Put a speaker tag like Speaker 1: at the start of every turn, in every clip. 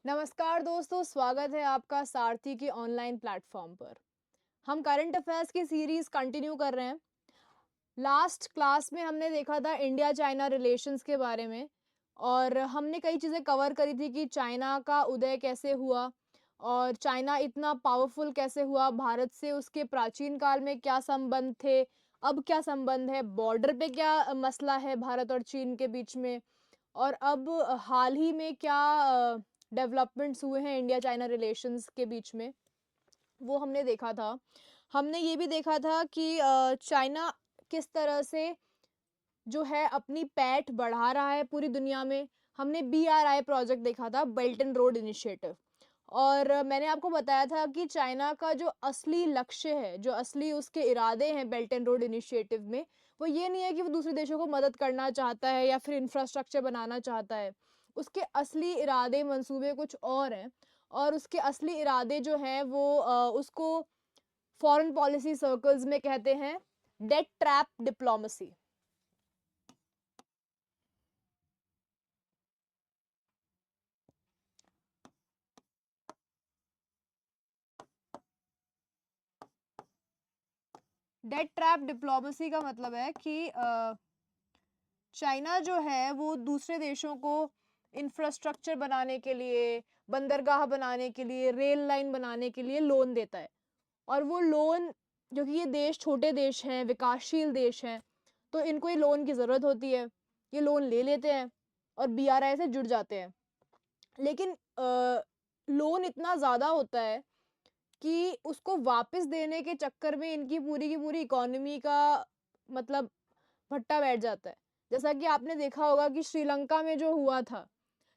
Speaker 1: नमस्कार दोस्तों, स्वागत है आपका सारथी के ऑनलाइन प्लेटफॉर्म पर। हम करंट अफेयर्स की सीरीज कंटिन्यू कर रहे हैं। लास्ट क्लास में हमने देखा था इंडिया चाइना रिलेशंस के बारे में और हमने कई चीज़ें कवर करी थी कि चाइना का उदय कैसे हुआ और चाइना इतना पावरफुल कैसे हुआ, भारत से उसके प्राचीन काल में क्या संबंध थे, अब क्या संबंध है, बॉर्डर पे क्या मसला है भारत और चीन के बीच में और अब हाल ही में क्या डेवलपमेंट्स हुए हैं इंडिया चाइना रिलेशंस के बीच में, वो हमने देखा था। हमने ये भी देखा था कि चाइना किस तरह से जो है अपनी पैठ बढ़ा रहा है पूरी दुनिया में। हमने बीआरआई प्रोजेक्ट देखा था, बेल्ट एंड रोड इनिशिएटिव। और मैंने आपको बताया था कि चाइना का जो असली लक्ष्य है, जो असली उसके इरादे हैं बेल्ट एंड रोड इनिशिएटिव में, वो ये नहीं है कि वो दूसरे देशों को मदद करना चाहता है या फिर इंफ्रास्ट्रक्चर बनाना चाहता है। उसके असली इरादे, मंसूबे कुछ और हैं और उसके असली इरादे जो हैं वो उसको फॉरेन पॉलिसी सर्कल्स में कहते हैं debt trap diplomacy. Debt trap diplomacy का मतलब है कि चाइना जो है वो दूसरे देशों को इंफ्रास्ट्रक्चर बनाने के लिए, बंदरगाह बनाने के लिए, रेल लाइन बनाने के लिए लोन देता है। और वो लोन, जो कि ये देश छोटे देश हैं, विकासशील देश हैं, तो इनको ये लोन की ज़रूरत होती है। ये लोन ले लेते हैं और बीआरआई से जुड़ जाते हैं। लेकिन लोन इतना ज़्यादा होता है कि उसको वापस देने के चक्कर में इनकी पूरी की पूरी इकोनॉमी का मतलब भट्टा बैठ जाता है। जैसा कि आपने देखा होगा कि श्रीलंका में जो हुआ था,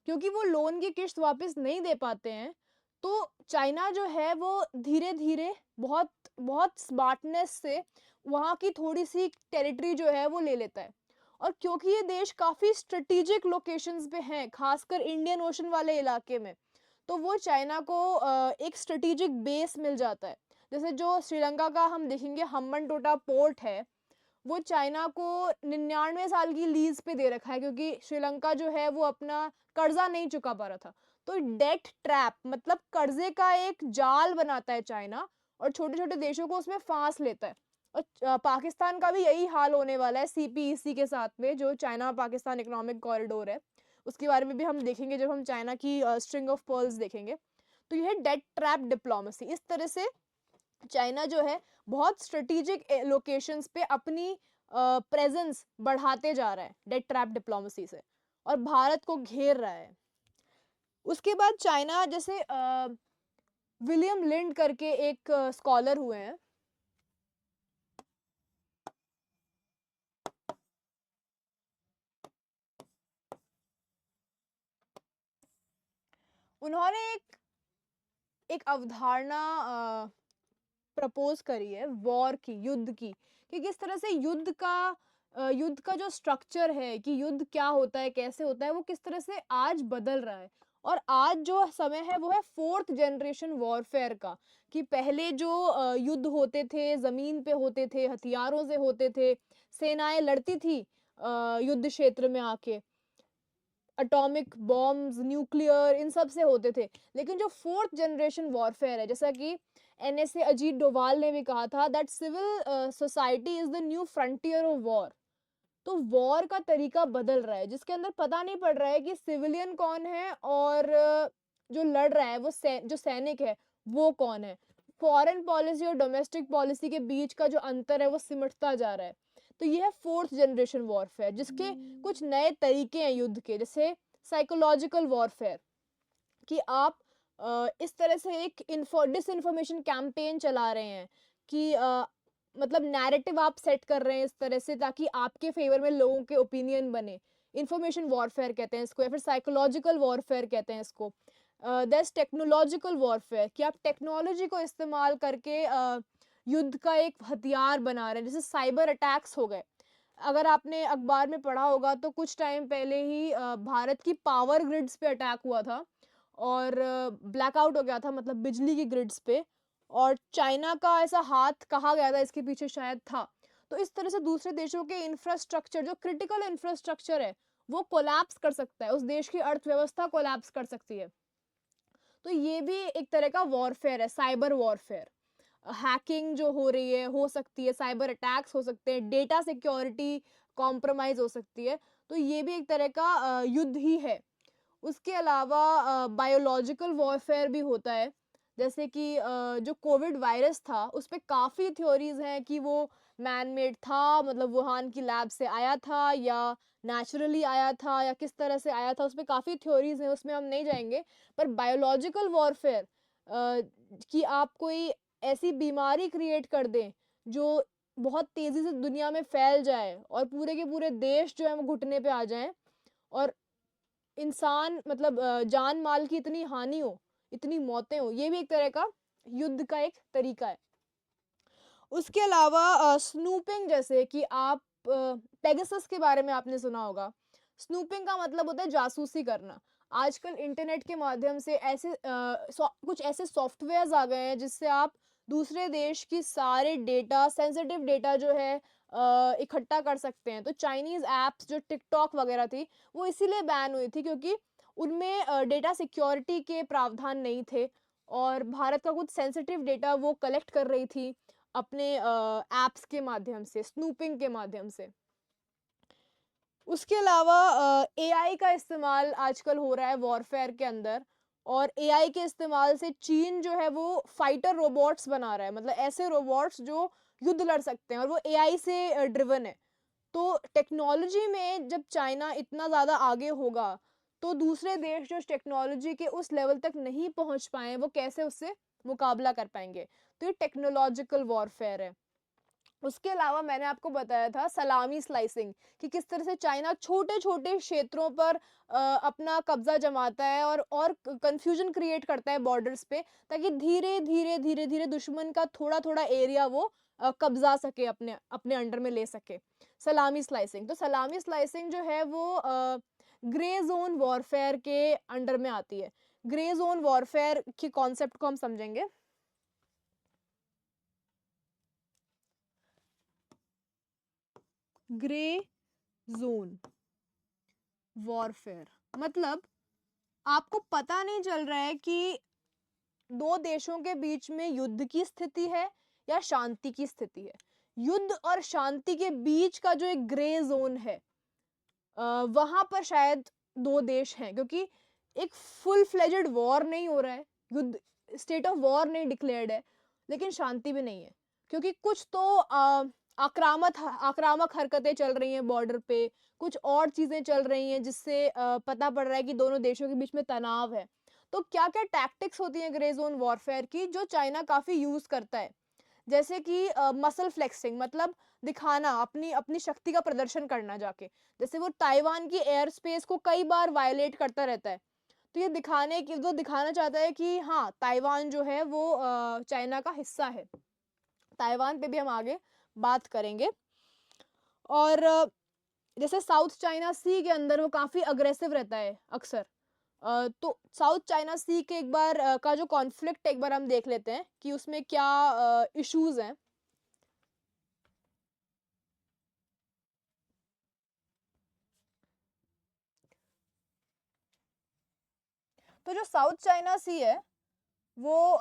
Speaker 1: क्योंकि वो लोन की किश्त वापस नहीं दे पाते हैं, तो चाइना जो है वो धीरे-धीरे बहुत बहुत स्मार्टनेस से वहाँ की थोड़ी-सी टेरिटरी जो है वो ले लेता है। और क्योंकि ये देश काफ़ी स्ट्रैटेजिक लोकेशंस पे हैं, खासकर इंडियन ओशन वाले इलाके में, तो वो चाइना को एक स्ट्रैटेजिक बेस मिल जाता है। जैसे जो श्रीलंका का हम देखेंगे हम्बनटोटा पोर्ट है, वो चाइना को 99 साल की लीज़ पे दे रखा है क्योंकि श्रीलंका जो है वो अपना कर्जा नहीं चुका पा रहा था। तो डेट ट्रैप मतलब कर्जे का एक जाल बनाता है चाइना और छोटे-छोटे देशों को उसमें फाँस लेता है। और पाकिस्तान का भी यही हाल होने वाला है सीपीईसी के साथ में, जो चाइना पाकिस्तान इकोनॉमिक कॉरिडोर है। उसके बारे में भी हम देखेंगे जब हम चाइना की स्ट्रिंग ऑफ पर्ल्स देखेंगे। तो ये है डेट ट्रैप डिप्लोमेसी। इस तरह से चाइना जो है बहुत स्ट्रेटेजिक लोकेशंस पे अपनी प्रेजेंस बढ़ाते जा रहा है डेट ट्रैप डिप्लोमेसी से और भारत को घेर रहा है। उसके बाद चाइना जैसे विलियम लिंड करके एक स्कॉलर हुए हैं। उन्होंने एक अवधारणा प्रपोज करी है वॉर की, युद्ध की, कि किस तरह से युद्ध का जो स्ट्रक्चर है कि युद्ध क्या होता है, कैसे होता है, वो किस तरह से आज बदल रहा है। और आज जो समय है वो है फोर्थ जनरेशन वॉरफेयर का, कि पहले जो युद्ध होते थे जमीन पे होते थे, हथियारों से होते थे, सेनाएं लड़ती थी युद्ध क्षेत्र में आके, एटॉमिक बॉम्ब्स, न्यूक्लियर, इन सब से होते थे। लेकिन जो फोर्थ जनरेशन वॉरफेयर है, जैसा कि एनएसए अजीत डोभाल ने भी कहा था that civil society is the new frontier of war. तो वॉर का तरीका बदल रहा है जिसके अंदर पता नहीं पड़ रहा है कि सिविलियन कौन है और जो लड़ रहा है वो जो सैनिक है वो कौन है। फॉरेन पॉलिसी और डोमेस्टिक पॉलिसी के बीच का जो अंतर है वो सिमटता जा रहा है। तो ये है फोर्थ जनरेशन वॉरफेयर, जिसके कुछ नए तरीके हैं युद्ध के, जैसे साइकोलॉजिकल वॉरफेयर, कि आप इस तरह से एक डिसइंफॉर्मेशन कैंपेन चला रहे हैं कि मतलब नैरेटिव आप सेट कर रहे हैं इस तरह से ताकि आपके फेवर में लोगों के ओपिनियन बने। इंफॉर्मेशन वॉरफेयर कहते हैं इसको, या फिर साइकोलॉजिकल वॉरफेयर कहते हैं इसको। दैट्स टेक्नोलॉजिकल वॉरफेयर, कि आप टेक्नोलॉजी को इस्तेमाल करके युद्ध का एक हथियार बना रहे हैं, जैसे साइबर अटैक्स हो गए। अगर आपने अखबार में पढ़ा होगा तो कुछ टाइम पहले ही भारत की पावर ग्रिड्स पे अटैक हुआ था और ब्लैकआउट हो गया था, मतलब बिजली की ग्रिड्स पे, और चाइना का ऐसा हाथ कहा गया था इसके पीछे शायद था। तो इस तरह से दूसरे देशों के इंफ्रास्ट्रक्चर, जो क्रिटिकल इंफ्रास्ट्रक्चर है, वो कोलैप्स कर सकता है, उस देश की अर्थव्यवस्था कोलैप्स कर सकती है। तो ये भी एक तरह का वॉरफेयर है, साइबर वॉरफेयर। हैकिंग जो हो रही है, हो सकती है, साइबर अटैक्स हो सकते हैं, डेटा सिक्योरिटी कॉम्प्रोमाइज़ हो सकती है, तो ये भी एक तरह का युद्ध ही है। उसके अलावा बायोलॉजिकल वॉरफेयर भी होता है, जैसे कि जो कोविड वायरस था, उसपे काफ़ी थ्योरीज़ हैं कि वो मैन मेड था, मतलब वुहान की लैब से आया था या नेचुरली आया था या किस तरह से आया था, उसपे काफ़ी थ्योरीज़ हैं, उसमें हम नहीं जाएँगे। पर बायोलॉजिकल वॉरफेयर कि आप कोई ऐसी बीमारी क्रिएट कर दें, जो बहुत तेज़ी से दुनिया में फैल जाए और पूरे के पूरे देश जो है वो घुटने पे आ जाएँ और इंसान मतलब जान-माल की इतनी हानि हो, इतनी मौतें हो, ये भी एक तरह का युद्ध का एक तरीका है। उसके अलावा स्नूपिंग, जैसे कि आप पेगासस के बारे में आपने सुना होगा। स्नूपिंग का मतलब होता है जासूसी करना। आजकल इंटरनेट के माध्यम से ऐसे कुछ ऐसे सॉफ्टवेयर्स आ गए हैं जिससे आप दूसरे देश की सारे डेटा, सेंसिटिव डेटा जो है इकट्ठा कर सकते हैं। तो चाइनीज़ ऐप्स जो टिकटॉक वगैरह थी, वो इसीलिए बैन हुई थी क्योंकि उनमें डेटा सिक्योरिटी के प्रावधान नहीं थे और भारत का कुछ सेंसिटिव डेटा वो कलेक्ट कर रही थी अपने ऐप्स के माध्यम से, स्नूपिंग के माध्यम से। उसके अलावा एआई का इस्तेमाल आजकल हो रहा है वॉरफेयर के अंदर और एआई के इस्तेमाल से चीन जो है वो फाइटर रोबोट्स बना रहा है, मतलब ऐसे रोबोट्स जो युद्ध लड़ सकते हैं और वो एआई से ड्रिवन है। तो टेक्नोलॉजी में जब चाइना इतना ज़्यादा आगे होगा, तो दूसरे देश जो टेक्नोलॉजी के उस लेवल तक नहीं पहुँच पाए हैं, वो कैसे उससे मुकाबला कर पाएँगे? तो ये टेक्नोलॉजिकल वॉरफेयर है। उसके अलावा मैंने आपको बताया था सलामी स्लाइसिंग, कि किस तरह से चाइना छोटे-छोटे क्षेत्रों पर अपना कब्ज़ा जमाता है और कन्फ्यूजन क्रिएट करता है बॉर्डर्स पे, ताकि धीरे-धीरे, धीरे-धीरे दुश्मन का थोड़ा-थोड़ा एरिया वो कब्ज़ा सके, अपने अपने अंडर में ले सके। सलामी स्लाइसिंग, तो सलामी स्लाइसिंग जो है वो ग्रे ज़ोन वॉरफेयर के अंडर में आती है। ग्रे ज़ोन वॉरफेयर के कॉन्सेप्ट को हम समझेंगे। ग्रे ज़ोन वॉरफेयर मतलब आपको पता नहीं चल रहा है कि 2 देशों के बीच में युद्ध की स्थिति है या शांति की स्थिति है। युद्ध और शांति के बीच का जो एक ग्रे ज़ोन है, वहाँ पर शायद 2 देश हैं, क्योंकि एक फुल फ्लेजेड वॉर नहीं हो रहा है, युद्ध, स्टेट ऑफ वॉर नहीं डिक्लेयर्ड है, लेकिन शांति भी नहीं है। क्योंकि कुछ तो आक्रामक हरकतें चल रही हैं बॉर्डर पे, कुछ और चीज़ें चल रही हैं जिससे पता पड़ रहा है कि दोनों देशों के बीच में तनाव है। तो क्या-क्या टैक्टिक्स होती हैं ग्रे ज़ोन वॉरफेयर की, जो चाइना काफ़ी यूज़ करता है। जैसे कि मसल फ्लेक्सिंग, मतलब दिखाना, अपनी अपनी शक्ति का प्रदर्शन करना जाके। जैसे वो ताइवान की एयर स्पेस को कई बार वायलेट करता रहता है। तो ये दिखाने की, वो दिखाना चाहता है कि हाँ, ताइवान जो है वो चाइना का हिस्सा है। ताइवान पे भी हम आगे बात करेंगे। और जैसे साउथ चाइना सी के अंदर वो काफ़ी अग्रेसिव रहता है अक्सर। तो साउथ चाइना सी के एक बार का जो कॉन्फ्लिक्ट एक बार हम देख लेते हैं कि उसमें क्या इश्यूज़ हैं। तो जो साउथ चाइना सी है, वो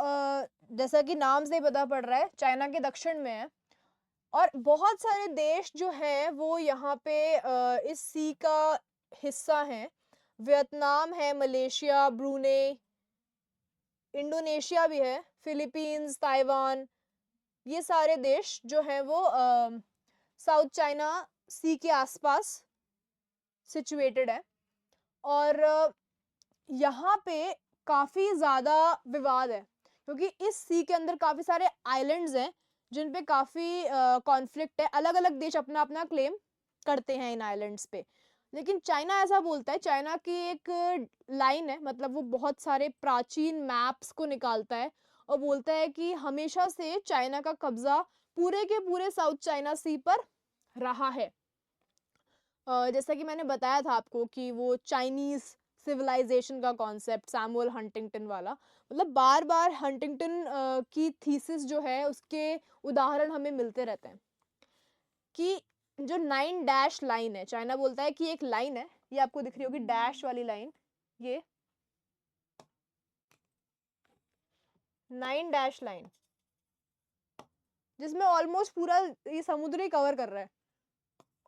Speaker 1: जैसा कि नाम से ही पता पड़ रहा है, चाइना के दक्षिण में है और बहुत सारे देश जो हैं वो यहाँ पे इस सी का हिस्सा हैं। वियतनाम है, मलेशिया, ब्रूनेई, इंडोनेशिया भी है, फिलीपींस, ताइवान, ये सारे देश जो हैं वो साउथ चाइना सी के आसपास सिचुएटेड है। और यहाँ पे काफ़ी ज़्यादा विवाद है, क्योंकि इस सी के अंदर काफ़ी सारे आइलैंड्स हैं, जिन पे काफ़ी कॉन्फ्लिक्ट है। अलग-अलग देश अपना-अपना क्लेम करते हैं इन आइलैंड्स पे। लेकिन चाइना ऐसा बोलता है, चाइना की एक लाइन है, मतलब वो बहुत सारे प्राचीन मैप्स को निकालता है और बोलता है कि हमेशा से चाइना का कब्ज़ा पूरे के पूरे साउथ चाइना सी पर रहा है। जैसा कि मैंने बताया था आपको कि वो चाइनीज़ सिविलाइज़ेशन का कॉन्सेप्ट, सैमुअल हंटिंगटन वाला, मतलब बार-बार हंटिंगटन की थीसिस जो है उसके उदाहरण हमें मिलते रहते हैं कि जो 9 डैश लाइन है, चाइना बोलता है कि एक लाइन है, ये आपको दिख रही होगी डैश वाली लाइन, ये 9 डैश लाइन, जिसमें ऑलमोस्ट पूरा ये समुद्र ही कवर कर रहा है।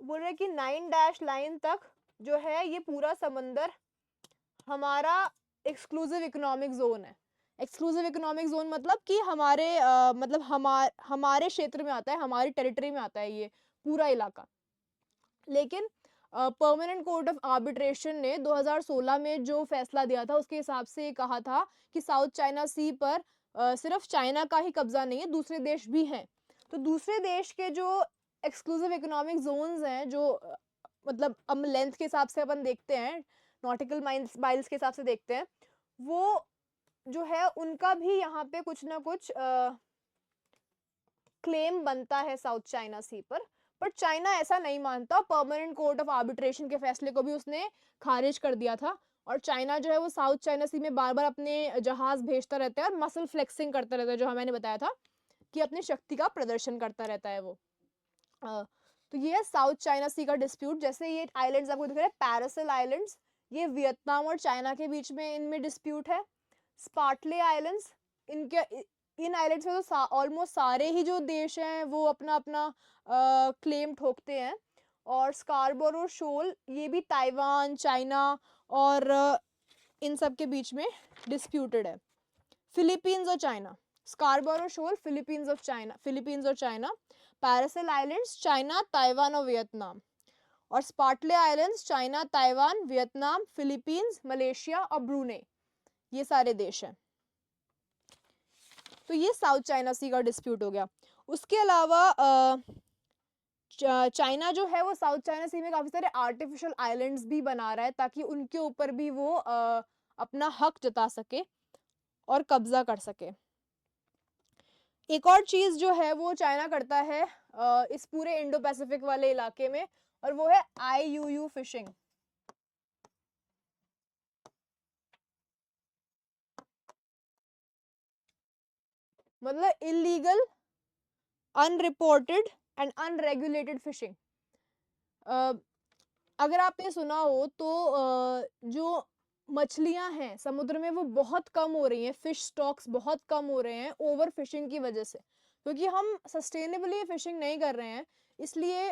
Speaker 1: बोल रहे हैं कि 9 डैश लाइन तक जो है ये पूरा समंदर हमारा एक्सक्लूसिव इकोनॉमिक जोन है। एक्सक्लूसिव इकोनॉमिक जोन मतलब कि हमारे मतलब हमारे क्षेत्र में आता है, हमारी टेरिटरी में आता है ये पूरा इलाका। लेकिन परमानेंट कोर्ट ऑफ आर्बिट्रेशन ने 2016 में जो फैसला दिया था उसके हिसाब से ये कहा था कि साउथ चाइना सी पर सिर्फ चाइना का ही कब्जा नहीं है, दूसरे देश भी हैं। तो दूसरे देश के जो एक्सक्लूसिव इकोनॉमिक जोन्स हैं, जो मतलब हम लेंथ के हिसाब से अपन देखते हैं, नॉटिकल माइल्स के हिसाब से देखते हैं, वो जो है उनका भी यहाँ पे कुछ ना कुछ क्लेम बनता है साउथ चाइना सी पर चाइना ऐसा नहीं मानता। परमानेंट कोर्ट ऑफ आर्बिट्रेशन के फैसले को भी उसने खारिज कर दिया था और चाइना जो है वो साउथ चाइना सी में बार बार अपने जहाज भेजता रहता है और मसल फ्लेक्सिंग करता रहता है, जो मैंने बताया था कि अपनी शक्ति का प्रदर्शन करता रहता है वो। तो ये है साउथ चाइना सी का डिस्प्यूट। जैसे ये आइलैंड्स आपको दिख रहे हैं, पैरासिल आइलैंड्स, ये वियतनाम और चाइना के बीच में इनमें डिस्प्यूट है। स्पार्टले आइलैंड्स, इन आइलैंड्स में तो ऑलमोस्ट सारे ही जो देश हैं वो अपना अपना क्लेम ठोकते हैं। और स्कारबोरो शोल, ये भी ताइवान, चाइना और इन सब के बीच में डिस्प्यूटेड है। फिलीपींस और चाइना, स्कारबोरो शोल फिलीपींस और China, Paracel Islands China, Taiwan और वियतनाम, और Spratly Islands China, Taiwan, Vietnam, Philippines, Malaysia और ब्रूनेई, ये सारे देश हैं। तो ये साउथ चाइना सी का डिस्प्यूट हो गया। उसके अलावा चाइना जो है वो साउथ चाइना सी में काफी सारे आर्टिफिशियल आइलैंड्स भी बना रहा है ताकि उनके ऊपर भी वो अपना हक जता सके और कब्जा कर सके। एक और चीज जो है वो चाइना करता है इस पूरे इंडो पैसिफिक वाले इलाके में, और वो है IUU फिशिंग। मतलब illegal, unreported and unregulated fishing. अगर आपने सुना हो तो जो मछलियां हैं समुद्र में वो बहुत कम हो रही हैं, फिश स्टॉक्स बहुत कम हो रहे हैं ओवर फिशिंग की वजह से, क्योंकि हम सस्टेनेबली फिशिंग नहीं कर रहे हैं। इसलिए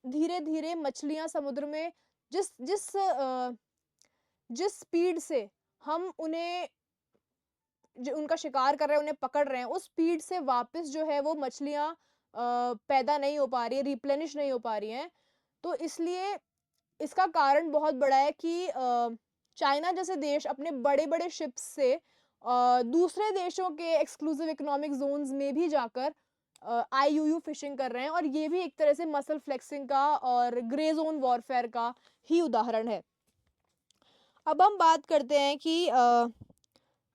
Speaker 1: धीरे धीरे मछलियां समुद्र में जिस जिस जिस स्पीड से हम उन्हें जो उनका शिकार कर रहे हैं, उन्हें पकड़ रहे हैं, उस स्पीड से वापस जो है वो मछलियां पैदा नहीं हो पा रही है, रिप्लेनिश नहीं हो पा रही हैं। तो इसलिए इसका कारण बहुत बड़ा है कि चाइना जैसे देश अपने बड़े बड़े शिप्स से दूसरे देशों के एक्सक्लूसिव इकोनॉमिक जोन्स में भी जाकर IUU फिशिंग कर रहे हैं, और ये भी एक तरह से मसल फ्लेक्सिंग का और ग्रे जोन वॉरफेयर का ही उदाहरण है। अब हम बात करते हैं कि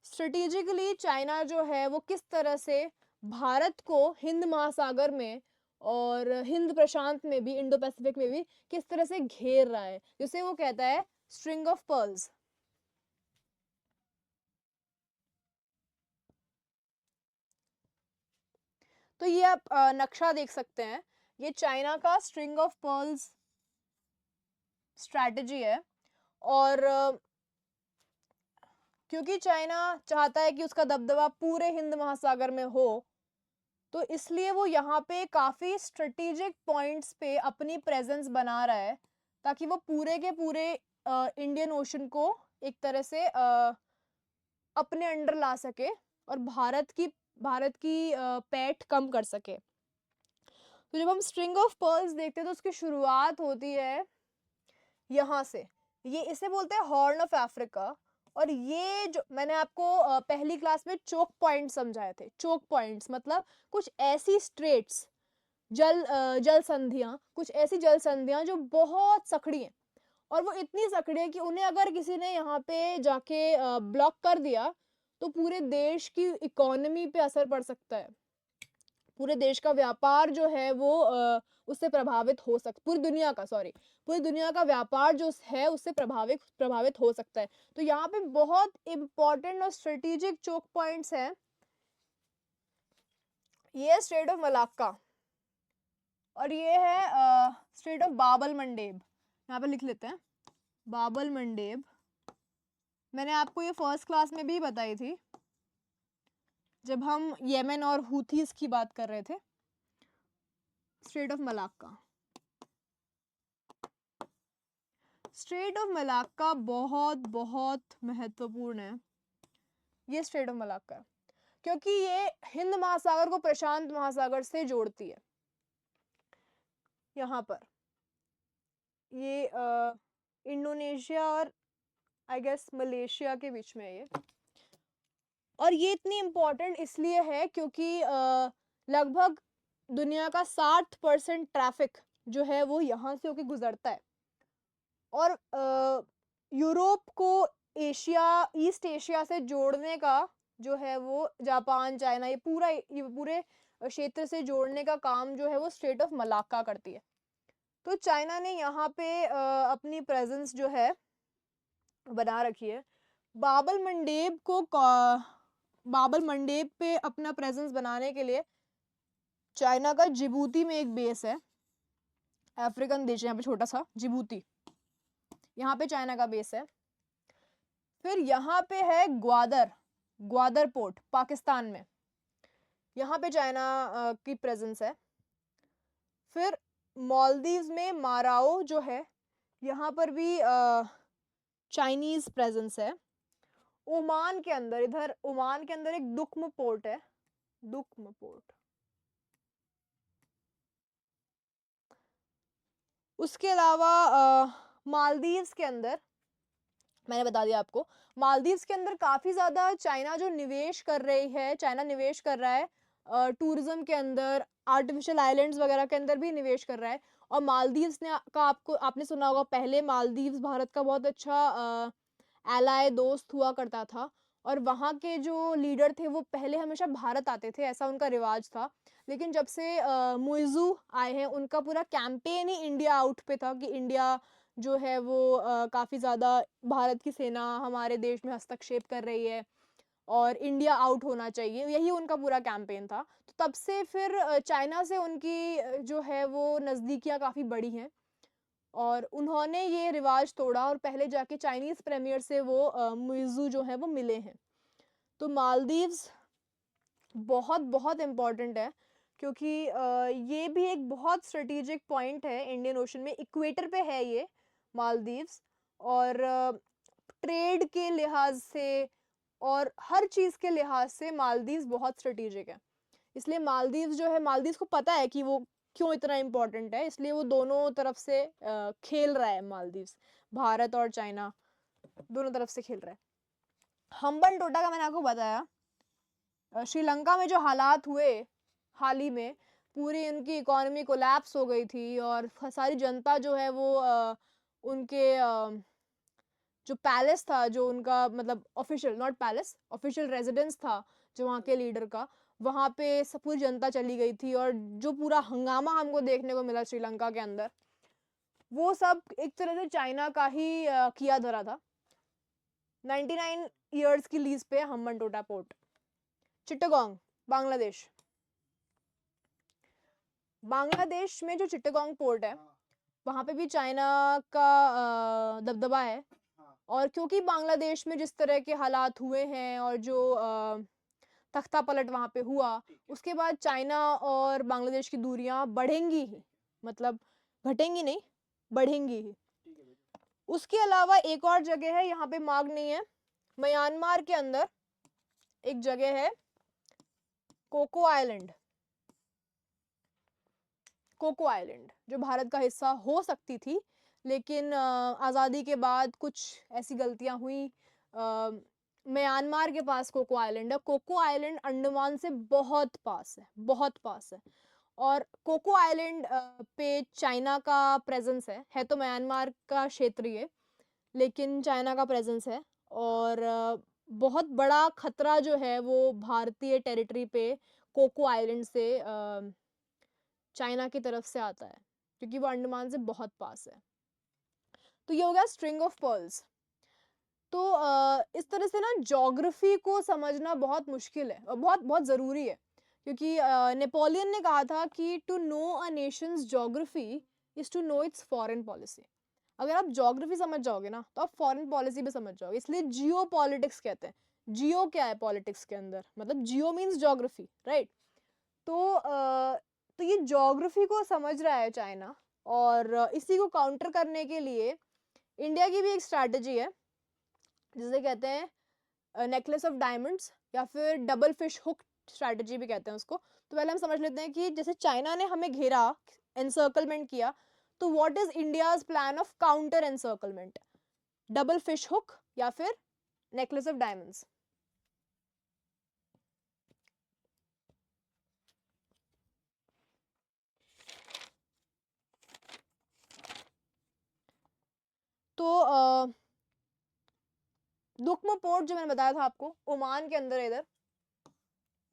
Speaker 1: स्ट्रेटेजिकली चाइना जो है वो किस तरह से भारत को हिंद महासागर में और हिंद प्रशांत में भी, इंडो पैसिफिक में भी किस तरह से घेर रहा है, जिसे वो कहता है स्ट्रिंग ऑफ पर्ल्स। तो ये आप नक्शा देख सकते हैं, ये चाइना का स्ट्रिंग ऑफ पर्ल्स स्ट्रैटेजी है। और क्योंकि चाइना चाहता है कि उसका दबदबा पूरे हिंद महासागर में हो, तो इसलिए वो यहाँ पे काफी स्ट्रेटेजिक पॉइंट्स पे अपनी प्रेजेंस बना रहा है ताकि वो पूरे के पूरे इंडियन ओशन को एक तरह से अपने अंडर ला सके और भारत की पैठ कम कर सके। तो जब हम स्ट्रिंग ऑफ पर्ल्स देखते हैं तो उसकी शुरुआत होती है यहाँ से, ये इसे बोलते हैं हॉर्न ऑफ अफ्रीका। और ये जो मैंने आपको पहली क्लास में चोक पॉइंट समझाए थे, चोक पॉइंट्स मतलब कुछ ऐसी स्ट्रेट्स, जल संधियां, कुछ ऐसी जल संधियां जो बहुत सकड़ी हैं, और वो इतनी सकड़ी है कि उन्हें अगर किसी ने यहाँ पे जाके ब्लॉक कर दिया तो पूरे देश की इकोनॉमी पे असर पड़ सकता है, पूरे देश का व्यापार जो है वो उससे प्रभावित हो सकता, पूरी दुनिया का व्यापार जो है उससे प्रभावित हो सकता है। तो यहाँ पे बहुत इंपॉर्टेंट और स्ट्रेटेजिक चोक पॉइंट्स हैं। ये है स्ट्रेट ऑफ मलाक्का और ये है स्ट्रेट ऑफ बाबल मंडेब। यहाँ पे लिख लेते हैं बाबल मंडेब। मैंने आपको ये फर्स्ट क्लास में भी बताई थी। जब हम येमेन और हूथीज की बात कर रहे थे, straight of Malacca. Straight of Malacca बहुत बहुत महत्वपूर्ण है, ये स्ट्रेट ऑफ मलाक्का है, क्योंकि ये हिंद महासागर को प्रशांत महासागर से जोड़ती है। यहाँ पर ये इंडोनेशिया और आई गेस मलेशिया के बीच में है ये। और ये इतनी इम्पोर्टेंट इसलिए है क्योंकि लगभग दुनिया का 60% ट्रैफिक जो है वो यहाँ से होके गुजरता है। और यूरोप को एशिया, ईस्ट एशिया से जोड़ने का जो है वो जापान, चाइना, ये पूरे क्षेत्र से जोड़ने का काम जो है वो स्ट्रेट ऑफ मलाक्का करती है। तो चाइना ने यहाँ पे अपनी प्रेजेंस जो है बना रखी है। बाबल मंडेब पे अपना प्रेजेंस बनाने के लिए चाइना का जिबूती में एक बेस है, अफ्रीकन देश है यहाँ पे छोटा सा जिबूती, यहाँ पे चाइना का बेस है। फिर यहाँ पे है ग्वादर पोर्ट पाकिस्तान में, यहाँ पे चाइना की प्रेजेंस है। फिर मालदीव्स में माराओ जो है, यहाँ पर भी चाइनीज प्रेजेंस है। ओमान के अंदर एक दुख्म पोर्ट है, दुख्म पोर्ट। उसके अलावा मालदीव्स के अंदर, मैंने बता दिया आपको, मालदीव्स के अंदर काफी ज्यादा चाइना जो निवेश कर रही है, चाइना निवेश कर रहा है टूरिज्म के अंदर, आर्टिफिशियल आइलैंड्स वगैरह के अंदर भी निवेश कर रहा है। और मालदीव्स ने आपने सुना होगा, पहले मालदीव्स भारत का बहुत अच्छा एलाय दोस्त हुआ करता था, और वहाँ के जो लीडर थे वो पहले हमेशा भारत आते थे, ऐसा उनका रिवाज था। लेकिन जब से मुइज़ू आए हैं, उनका पूरा कैंपेन ही इंडिया आउट पे था कि इंडिया जो है वो काफ़ी ज़्यादा भारत की सेना हमारे देश में हस्तक्षेप कर रही है और इंडिया आउट होना चाहिए, यही उनका पूरा कैंपेन था। तो तब से फिर चाइना से उनकी जो है वो नज़दीकियाँ काफ़ी बढ़ी हैं, और उन्होंने ये रिवाज तोड़ा और पहले जाके चाइनीज़ प्रीमियर से वो मुइज़ू जो है वो मिले हैं। तो मालदीव्स बहुत बहुत इम्पॉर्टेंट है, क्योंकि ये भी एक बहुत स्ट्रेटेजिक पॉइंट है इंडियन ओशन में, इक्वेटर पे है ये मालदीव्स, और ट्रेड के लिहाज से और हर चीज़ के लिहाज से मालदीव्स बहुत स्ट्रेटेजिक है। इसलिए मालदीव्स जो है, मालदीव्स को पता है कि वो क्यों इतना इम्पोर्टेंट है, इसलिए वो दोनों तरफ से खेल रहा है। मालदीव्स भारत और चाइना दोनों तरफ से खेल रहा है। हम्बन टोटा का मैंने आपको बताया, श्रीलंका में जो हालात हुए हाल ही में, पूरी उनकी इकोनॉमी कोलैप्स हो गई थी और सारी जनता जो है वो उनके जो पैलेस था, जो उनका मतलब official, not palace, official residence था जो वहाँ के लीडर का, वहाँ पे सब पूरी जनता चली गई थी। और जो पूरा हंगामा हमको देखने को मिला श्रीलंका के अंदर, वो सब एक तरह से चाइना का ही किया धरा था। 99 ईयर्स की लीज पे हम्बन टोटा पोर्ट, चिट्टागोंग, बांग्लादेश। बांग्लादेश में जो चिट्टागोंग पोर्ट है, वहाँ पे भी चाइना का दबदबा है। और क्योंकि बांग्लादेश में जिस तरह के हालात हुए हैं और जो तख्ता पलट वहाँ पे हुआ, उसके बाद चाइना और बांग्लादेश की दूरियां बढ़ेंगी ही, मतलब घटेंगी नहीं, बढ़ेंगी ही। उसके अलावा एक और जगह है, यहाँ पे मार्ग नहीं है, म्यांमार के अंदर एक जगह है कोको आइलैंड। कोको आइलैंड जो भारत का हिस्सा हो सकती थी, लेकिन आज़ादी के बाद कुछ ऐसी गलतियां हुई। म्यांमार के पास कोको आइलैंड है। कोको आइलैंड अंडमान से बहुत पास है, बहुत पास है। और कोको आइलैंड पे चाइना का प्रेजेंस है तो म्यांमार का क्षेत्रीय, लेकिन चाइना का प्रेजेंस है। और बहुत बड़ा खतरा जो है वो भारतीय टेरिटरी पे कोको आइलैंड से चाइना की तरफ से आता है, क्योंकि वो अंडमान से बहुत पास है। तो ये हो गया स्ट्रिंग ऑफ पर्ल्स। तो इस तरह से ना ज्योग्राफी को समझना बहुत मुश्किल है और बहुत बहुत ज़रूरी है, क्योंकि नेपोलियन ने कहा था कि to know a nation's geography is to know its foreign policy. अगर आप ज्योग्राफी समझ जाओगे ना, तो आप फॉरेन पॉलिसी भी समझ जाओगे। इसलिए जियो पॉलिटिक्स कहते हैं। जियो क्या है पॉलिटिक्स के अंदर, मतलब जियो मीन्स ज्योग्राफी, राइट। तो ये ज्योग्राफी को समझ रहा है चाइना, और इसी को काउंटर करने के लिए इंडिया की भी एक स्ट्रैटेजी है जिसे कहते हैं नेकलेस ऑफ डायमंड्स, या फिर डबल फिश हुक स्ट्रैटेजी भी कहते हैं उसको। तो पहले हम समझ लेते हैं कि जैसे चाइना ने हमें घेरा, एनसर्कलमेंट किया, तो what is India's plan of counter encirclement? Double fish hook या फिर नेकलेस ऑफ डायमंड्स। तो दुक्म पोर्ट जो मैंने बताया था आपको, ओमान के अंदर, इधर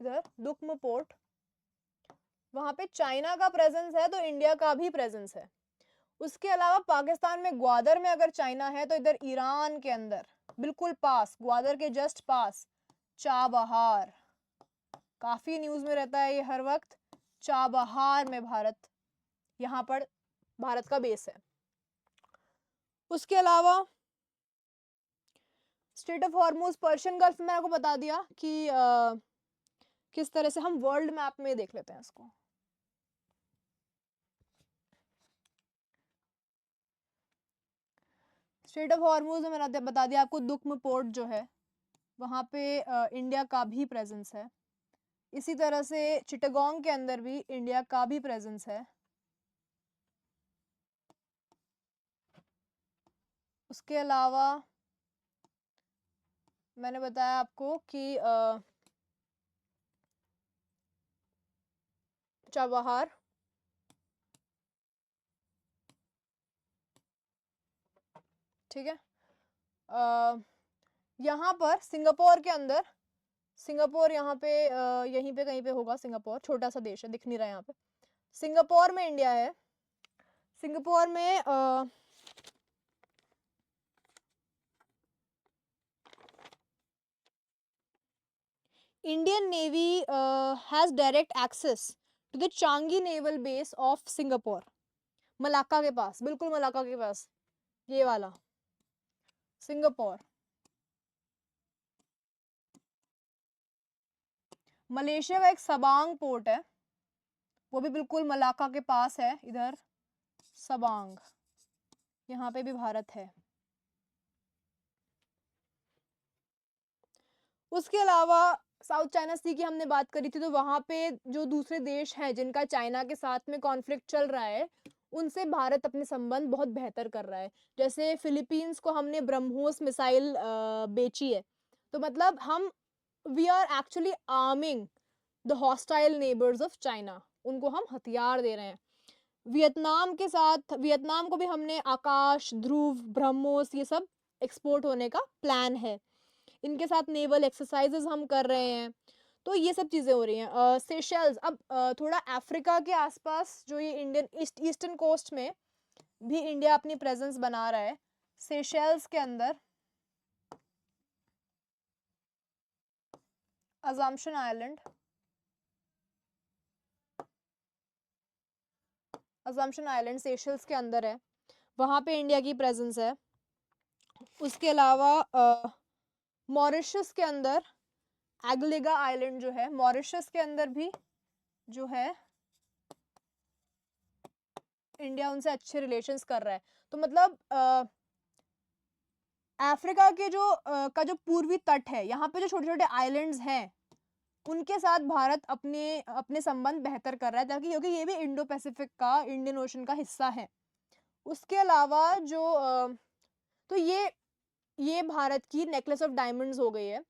Speaker 1: इधर दुक्म पोर्ट, वहां पे चाइना का प्रेजेंस है तो इंडिया का भी प्रेजेंस है। उसके अलावा पाकिस्तान में ग्वादर में अगर चाइना है, तो इधर ईरान के अंदर बिल्कुल पास, ग्वादर के जस्ट पास चाबहार, काफी न्यूज में रहता है ये हर वक्त, चाबहार में भारत, यहाँ पर भारत का बेस है। उसके अलावा straight of Hormuz, Persian gulf में आपको बता दिया कि किस तरह से, हम वर्ल्ड मैप में देख लेते हैं इसको। स्ट्रेट ऑफ हॉर्मुज में मैंने बता दिया आपको, दुक्म पोर्ट जो है वहां पे इंडिया का भी प्रेजेंस है। इसी तरह से चिटागोंग के अंदर भी इंडिया का भी प्रेजेंस है। उसके अलावा मैंने बताया आपको कि चाबहार, ठीक है। यहाँ पर सिंगापुर के अंदर, सिंगापुर यहाँ पे यहीं पे कहीं पे होगा, सिंगापुर छोटा सा देश है, दिख नहीं रहा है यहाँ पे। सिंगापुर में इंडिया है। सिंगापुर में Indian navy has direct access to the Changi naval base of Singapore, Malacca के पास, बिल्कुल मलाक्का के पास, ये वाला सिंगापुर। मलेशिया का एक सबांग पोर्ट है, वो भी बिल्कुल मलाक्का के पास है, इधर सबांग, यहाँ पे भी भारत है। उसके अलावा साउथ चाइना सी की हमने बात करी थी, तो वहां पे जो दूसरे देश हैं जिनका चाइना के साथ में कॉन्फ्लिक्ट चल रहा है, उनसे भारत अपने संबंध बहुत बेहतर कर रहा है। जैसे फिलीपींस को हमने ब्रह्मोस मिसाइल बेची है, तो मतलब हम we are actually arming the hostile neighbours of China, उनको हम हथियार दे रहे हैं। वियतनाम के साथ, वियतनाम को भी हमने आकाश, ध्रुव, ब्रह्मोस, ये सब एक्सपोर्ट होने का प्लान है। इनके साथ नेवल एक्सरसाइजेस हम कर रहे हैं। तो ये सब चीज़ें हो रही हैं। सेशेल्स, अब थोड़ा अफ्रीका के आसपास जो ये इंडियन ईस्टर्न कोस्ट में भी इंडिया अपनी प्रेजेंस बना रहा है। सेशेल्स के अंदर assumption island, assumption island Seychelles के अंदर है, वहाँ पे इंडिया की प्रेजेंस है। उसके अलावा मॉरिशस के अंदर एगलिगा आइलैंड जो है, मॉरिशस के अंदर भी जो है इंडिया उनसे अच्छे रिलेशंस कर रहा है। तो मतलब अफ्रीका के जो पूर्वी तट है, यहाँ पे जो छोटे छोटे आइलैंड्स हैं, उनके साथ भारत अपने अपने संबंध बेहतर कर रहा है, ताकि क्योंकि ये भी इंडो पैसिफिक का, इंडियन ओशन का हिस्सा है। उसके अलावा तो ये भारत की नेकलेस ऑफ डायमंड्स हो गई है।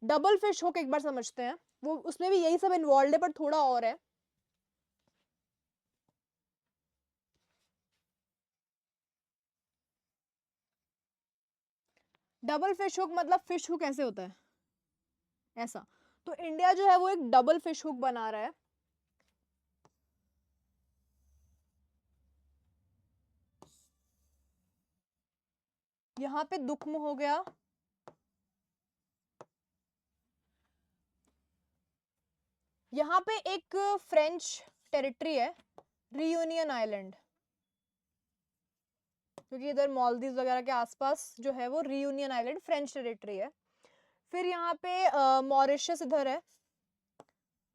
Speaker 1: डबल फिश हुक एक बार समझते हैं, वो उसमें भी यही सब इन्वॉल्व है, पर थोड़ा और है। डबल फिश हुक मतलब फिश हुक ऐसे होता है, ऐसा। तो इंडिया जो है वो एक डबल फिश हुक बना रहा है। यहाँ पे दुक्म हो गया, यहाँ पे एक फ्रेंच टेरिटरी है, रियूनियन आइलैंड, क्योंकि इधर मालदीव वगैरह के आसपास जो है वो रियूनियन आइलैंड फ्रेंच टेरिटरी है। फिर यहाँ पे मॉरिशस इधर है,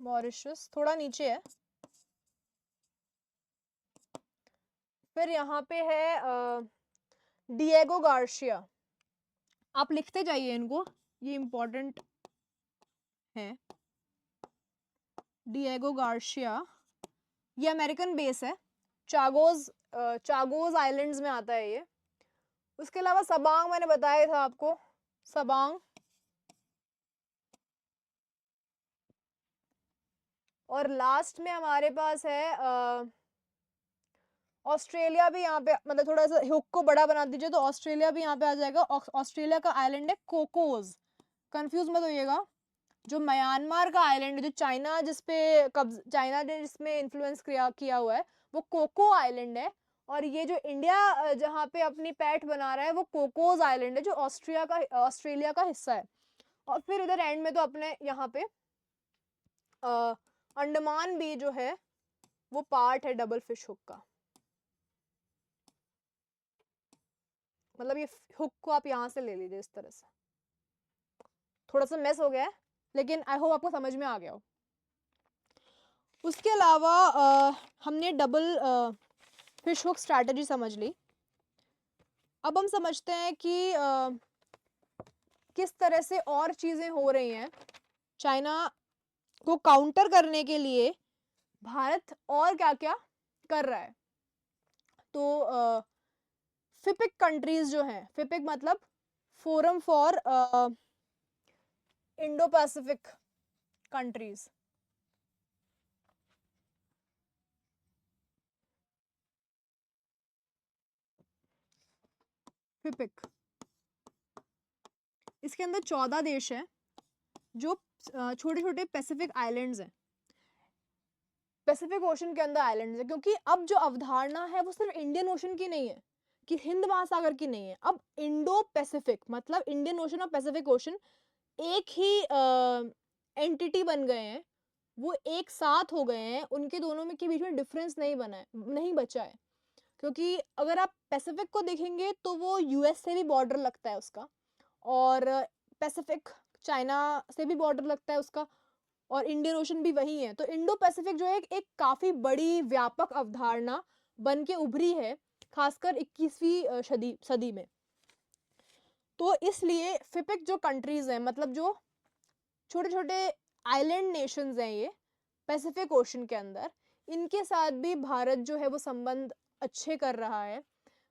Speaker 1: मॉरिशस थोड़ा नीचे है। फिर यहाँ पे है डिएगो गार्शिया। आप लिखते जाइए इनको, ये इम्पोर्टेंट है। डिएगो गार्शिया, ये अमेरिकन बेस है, चागोज चागोज आइलैंड्स में आता है ये। उसके अलावा सबांग मैंने बताया था आपको, सबांग। और लास्ट में हमारे पास है ऑस्ट्रेलिया भी यहाँ पे, मतलब थोड़ा सा हुक को बड़ा बना दीजिए तो ऑस्ट्रेलिया भी यहाँ पे आ जाएगा। ऑस्ट्रेलिया का आइलैंड है कोकोस, कंफ्यूज मत होइएगा। जो म्यांमार का आइलैंड है, जो चाइना चाइना ने जिसमें इन्फ्लुएंस किया हुआ है, वो कोको आइलैंड है। और ये जो इंडिया जहाँ पे अपनी पैठ बना रहा है, वो कोकोस आइलैंड है, जो ऑस्ट्रेलिया का हिस्सा है। और फिर इधर एंड में तो अपने यहाँ पे अंडमान भी जो है वो पार्ट है डबल फिश हुक का। मतलब ये हुक को आप यहाँ से ले लीजिए इस तरह से। थोड़ा सा मेस हो गया है, लेकिन आई होप आपको समझ में आ गया हो। उसके अलावा हमने डबल फिश हुक स्ट्रैटेजी समझ ली। अब हम समझते हैं कि किस तरह से और चीजें हो रही हैं। चाइना को काउंटर करने के लिए भारत और क्या क्या कर रहा है। तो फिपिक कंट्रीज जो हैं, फिपिक मतलब forum for Indo Pacific countries, FIPIC, इसके अंदर 14 देश हैं जो छोटे छोटे पैसिफिक आइलैंड्स हैं, पैसिफिक ओशन के अंदर आइलैंड्स है। क्योंकि अब जो अवधारणा है वो सिर्फ इंडियन ओशन की नहीं है, कि हिंद महासागर की नहीं है। अब इंडो पैसिफिक मतलब इंडियन ओशन और पैसिफिक ओशन एक ही एंटिटी बन गए हैं, वो एक साथ हो गए हैं, उनके दोनों में के बीच में डिफरेंस नहीं बचा है। क्योंकि अगर आप पैसिफिक को देखेंगे तो वो यूएस से भी बॉर्डर लगता है उसका, और पैसिफिक चाइना से भी बॉर्डर लगता है उसका, और इंडियन ओशन भी वही है। तो इंडो पैसिफिक जो है एक काफी बड़ी व्यापक अवधारणा बन के उभरी है, खासकर 21वीं सदी में। तो इसलिए फिपिक जो कंट्रीज हैं, मतलब जो छोटे छोटे आइलैंड नेशंस हैं ये पैसिफिक ओशन के अंदर, इनके साथ भी भारत जो है वो संबंध अच्छे कर रहा है।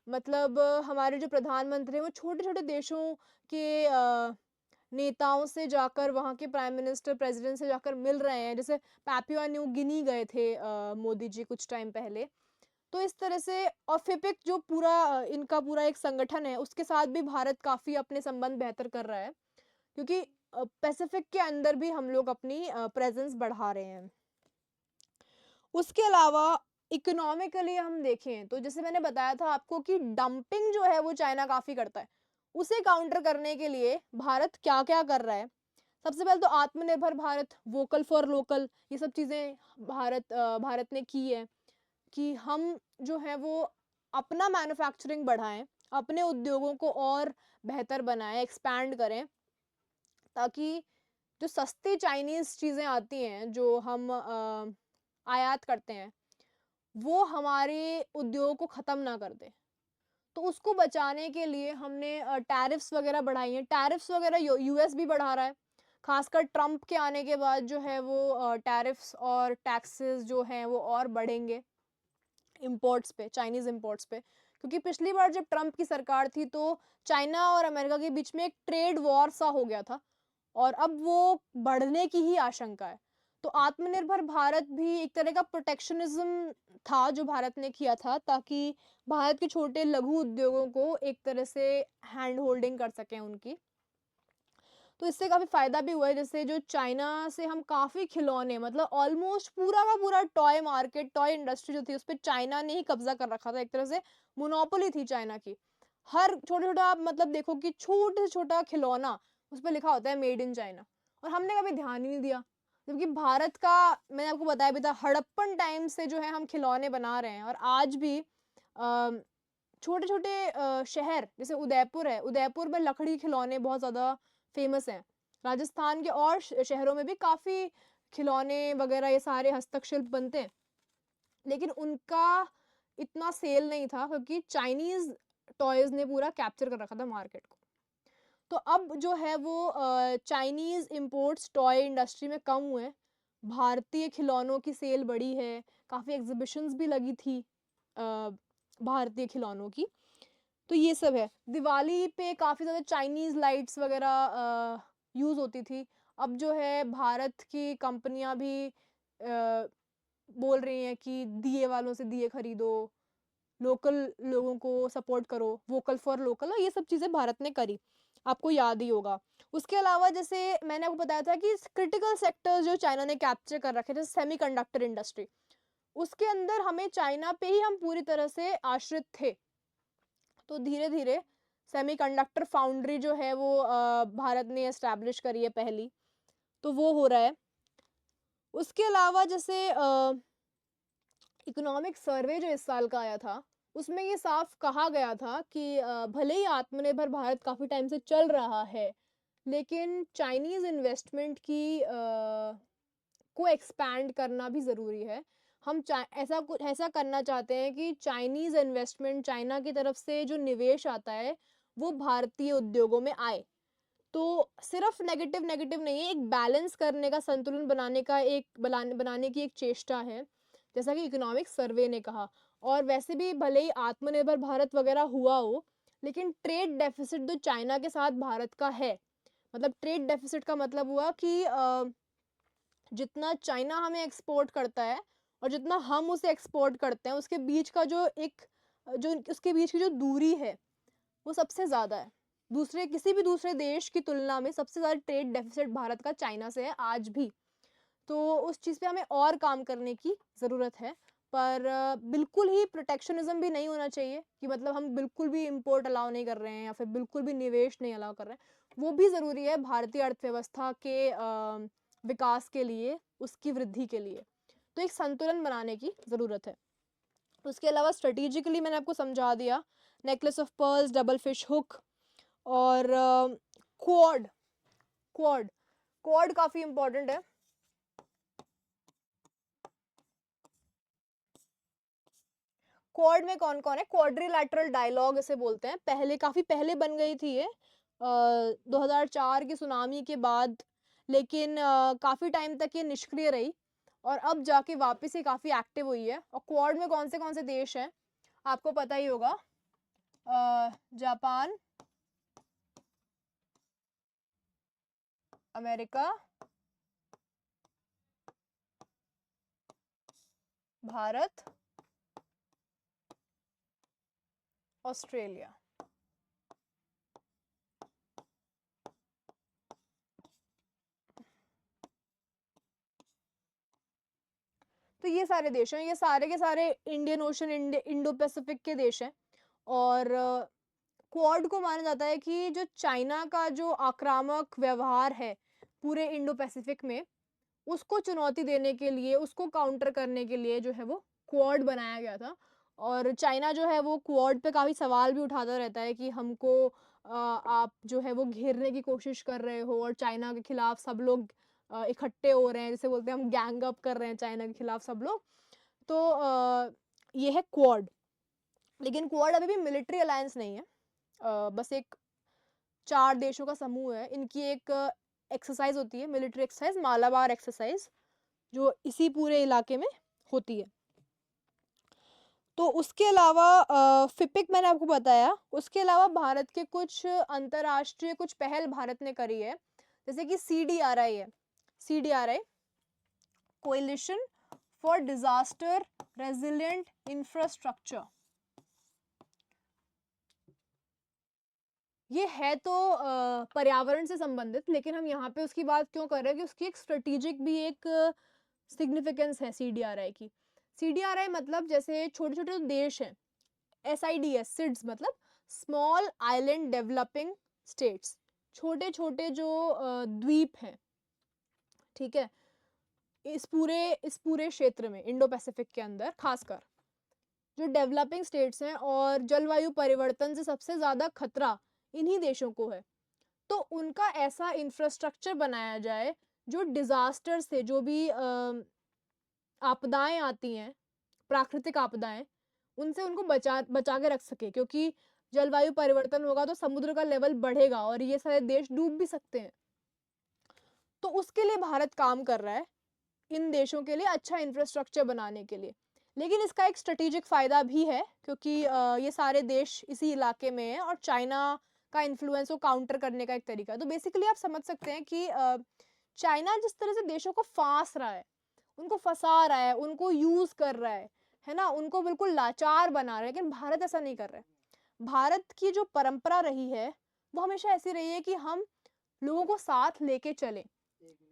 Speaker 1: मतलब हमारे जो प्रधानमंत्री हैं वो छोटे छोटे देशों के नेताओं से जाकर, वहाँ के प्राइम मिनिस्टर प्रेसिडेंट से जाकर मिल रहे हैं। जैसे पैपुआ न्यू गिनी गए थे मोदी जी कुछ टाइम पहले। तो इस तरह से, और फिपिक जो इनका पूरा एक संगठन है, उसके साथ भी भारत काफी अपने संबंध बेहतर कर रहा है, क्योंकि पैसिफिक के अंदर भी हम लोग अपनी प्रेजेंस बढ़ा रहे हैं। उसके अलावा इकोनॉमिकली हम देखें तो जैसे मैंने बताया था आपको कि डंपिंग जो है वो चाइना काफी करता है। उसे काउंटर करने के लिए भारत क्या क्या कर रहा है। सबसे पहले तो आत्मनिर्भर भारत, वोकल फॉर लोकल, ये सब चीजें भारत ने की है कि हम जो है वो अपना मैन्युफैक्चरिंग बढ़ाएं, अपने उद्योगों को और बेहतर बनाएं, एक्सपैंड करें, ताकि जो सस्ती चाइनीज चीजें आती हैं जो हम आयात करते हैं, वो हमारे उद्योग को खत्म ना कर दे। तो उसको बचाने के लिए हमने टैरिफ्स वगैरह बढ़ाई हैं। टैरिफ्स वगैरह यूएस भी बढ़ा रहा है, खासकर ट्रम्प के आने के बाद जो है वो टैरिफ्स और टैक्सेस जो हैं वो और बढ़ेंगे इंपोर्ट्स पे, चाइनीज इंपोर्ट्स पे। क्योंकि पिछली बार जब ट्रम्प की सरकार थी तो चाइना और अमेरिका के बीच में एक ट्रेड वॉर सा हो गया था, और अब वो बढ़ने की ही आशंका है। तो आत्मनिर्भर भारत भी एक तरह का प्रोटेक्शनिज्म था जो भारत ने किया था, ताकि भारत के छोटे लघु उद्योगों को एक तरह से हैंड होल्डिंग कर सकें उनकी। तो इससे काफी फायदा भी हुआ है। जैसे जो चाइना से हम काफी खिलौने, मतलब ऑलमोस्ट पूरा का पूरा टॉय मार्केट, टॉय इंडस्ट्री जो थी उस पर चाइना ने ही कब्जा कर रखा था। एक तरह से मोनोपोली थी चाइना की। हर छोटा छोटा आप मतलब देखो कि छोटे से छोटा खिलौना उस पर लिखा होता है मेड इन चाइना, और हमने कभी ध्यान ही नहीं दिया। जबकि भारत का, मैंने आपको बताया भी था, हड़प्पन टाइम से जो है हम खिलौने बना रहे हैं। और आज भी छोटे छोटे शहर जैसे उदयपुर है, उदयपुर में लकड़ी खिलौने बहुत ज्यादा फेमस हैं। राजस्थान के और शहरों में भी काफ़ी खिलौने वगैरह ये सारे हस्तशिल्प बनते हैं, लेकिन उनका इतना सेल नहीं था क्योंकि चाइनीज़ टॉयज़ ने पूरा कैप्चर कर रखा था मार्केट को। तो अब जो है वो चाइनीज़ इम्पोर्ट्स टॉय इंडस्ट्री में कम हुए हैं, भारतीय खिलौनों की सेल बढ़ी है, काफ़ी एग्ज़िबिशन्स भी लगी थी भारतीय खिलौनों की। तो ये सब है। दिवाली पे काफ़ी ज़्यादा चाइनीज़ लाइट्स वगैरह यूज़ होती थी। अब जो है भारत की कंपनियाँ भी बोल रही हैं कि दिए वालों से दिए खरीदो, लोकल लोगों को सपोर्ट करो, वोकल फॉर लोकल, और ये सब चीज़ें भारत ने करी, आपको याद ही होगा। उसके अलावा जैसे मैंने आपको बताया था कि क्रिटिकल सेक्टर्स जो चाइना ने कैप्चर कर रखे थे, सेमीकंडक्टर इंडस्ट्री, उसके अंदर हमें चाइना पे ही हम पूरी तरह से आश्रित थे। तो धीरे-धीरे सेमीकंडक्टर फाउंड्री जो है वो भारत ने एस्टैब्लिश करी है पहली, तो वो हो रहा है। उसके अलावा जैसे इकोनॉमिक सर्वे जो इस साल का आया था, उसमें ये साफ कहा गया था कि भले ही आत्मनिर्भर भारत काफ़ी टाइम से चल रहा है, लेकिन चाइनीज़ इन्वेस्टमेंट की को एक्सपैंड करना भी ज़रूरी है। हम ऐसा करना चाहते हैं कि चाइनीज़ इन्वेस्टमेंट, चाइना की तरफ से जो निवेश आता है, वो भारतीय उद्योगों में आए। तो सिर्फ नेगेटिव नहीं है, एक बैलेंस करने का, संतुलन बनाने की एक चेष्टा है, जैसा कि इकोनॉमिक सर्वे ने कहा। और वैसे भी भले ही आत्मनिर्भर भारत वगैरह हुआ हो, लेकिन ट्रेड डेफिसिट तो चाइना के साथ भारत का है। मतलब ट्रेड डेफिसिट का मतलब हुआ कि जितना चाइना हमें एक्सपोर्ट करता है और जितना हम उसे एक्सपोर्ट करते हैं, उसके बीच का जो उसके बीच की जो दूरी है, वो सबसे ज़्यादा है। किसी भी दूसरे देश की तुलना में सबसे ज़्यादा ट्रेड डेफिसिट भारत का चाइना से है आज भी। तो उस चीज़ पे हमें और काम करने की ज़रूरत है। पर बिल्कुल ही प्रोटेक्शनिज़्म भी नहीं होना चाहिए कि मतलब हम बिल्कुल भी इम्पोर्ट अलाउ नहीं कर रहे हैं या फिर बिल्कुल भी निवेश नहीं अलाउ कर रहे हैं। वो भी ज़रूरी है भारतीय अर्थव्यवस्था के विकास के लिए, उसकी वृद्धि के लिए। तो एक संतुलन बनाने की ज़रूरत है। उसके अलावा स्ट्रैटेजिकली मैंने आपको समझा दिया, necklace of pearls, double fish hook और क्वाड क्वाड क्वाड काफ़ी इम्पोर्टेंट है। क्वाड में कौन-कौन है? क्वाड्रिलैटरल डायलॉग इसे बोलते हैं। काफ़ी पहले बन गई थी ये 2004 की सुनामी के बाद, लेकिन काफ़ी टाइम तक ये निष्क्रिय रही और अब जाके वापस ये काफ़ी एक्टिव हुई है। और क्वाड में कौन से देश हैं? आपको पता ही होगा, जापान, अमेरिका, भारत, ऑस्ट्रेलिया। तो ये सारे देश हैं, ये सारे के सारे इंडियन ओशन, इंडो पैसिफिक के देश हैं। और क्वाड को माना जाता है कि जो चाइना का जो आक्रामक व्यवहार है पूरे इंडो पैसिफिक में, उसको चुनौती देने के लिए, उसको काउंटर करने के लिए जो है वो क्वाड बनाया गया था। और चाइना जो है वो क्वाड पे काफ़ी सवाल भी उठाता रहता है कि हमको आप जो है वो घेरने की कोशिश कर रहे हो और चाइना के खिलाफ सब लोग इकट्ठे हो रहे हैं, जैसे बोलते हैं हम गैंग अप कर रहे हैं चाइना के खिलाफ सब लोग। तो ये है क्वाड। लेकिन क्वाड अभी भी मिलिट्री अलायंस नहीं है, बस एक 4 देशों का समूह है। इनकी एक एक्सरसाइज़ होती है, मिलिट्री एक्सरसाइज़, मालाबार एक्सरसाइज़, जो इसी पूरे इलाके में होती है। तो उसके अलावा फिपिक मैंने आपको बताया, उसके अलावा भारत के कुछ अंतर्राष्ट्रीय कुछ पहल भारत ने करी है, जैसे कि सीडीआरआई है। CDRI, coalition for disaster resilient infrastructure. ये है तो पर्यावरण से संबंधित, लेकिन हम यहाँ पे उसकी बात क्यों कर रहे हैं कि उसकी एक स्ट्रेटेजिक भी एक सिग्निफिकेंस है सीडीआरआई की। सीडीआरआई मतलब जैसे छोटे-छोटे देश हैं, एसआईडीएस, सिड्स मतलब स्मॉल आइलैंड डेवलपिंग स्टेट्स, छोटे-छोटे जो द्वीप हैं, ठीक है? इस पूरे क्षेत्र में, इंडो पैसिफिक के अंदर खासकर जो डेवलपिंग स्टेट्स हैं और जलवायु परिवर्तन से सबसे ज़्यादा खतरा इन्हीं देशों को है। तो उनका ऐसा इंफ्रास्ट्रक्चर बनाया जाए जो डिजास्टर से, जो भी आपदाएं आती हैं, प्राकृतिक आपदाएं, उनसे उनको बचा के रख सके, क्योंकि जलवायु परिवर्तन होगा तो समुद्र का लेवल बढ़ेगा और ये सारे देश डूब भी सकते हैं। तो उसके लिए भारत काम कर रहा है, इन देशों के लिए अच्छा इंफ्रास्ट्रक्चर बनाने के लिए। लेकिन इसका एक स्ट्रेटेजिक फ़ायदा भी है, क्योंकि ये सारे देश इसी इलाके में हैं और चाइना का इन्फ्लुएंस को काउंटर करने का एक तरीका है। तो बेसिकली आप समझ सकते हैं कि चाइना जिस तरह से देशों को फांस रहा है, उनको फंसा रहा है, उनको यूज़ कर रहा है ना? उनको बिल्कुल लाचार बना रहा है, लेकिन भारत ऐसा नहीं कर रहा है। भारत की जो परंपरा रही है, वो हमेशा ऐसी रही है कि हम लोगों को साथ लेके चलें।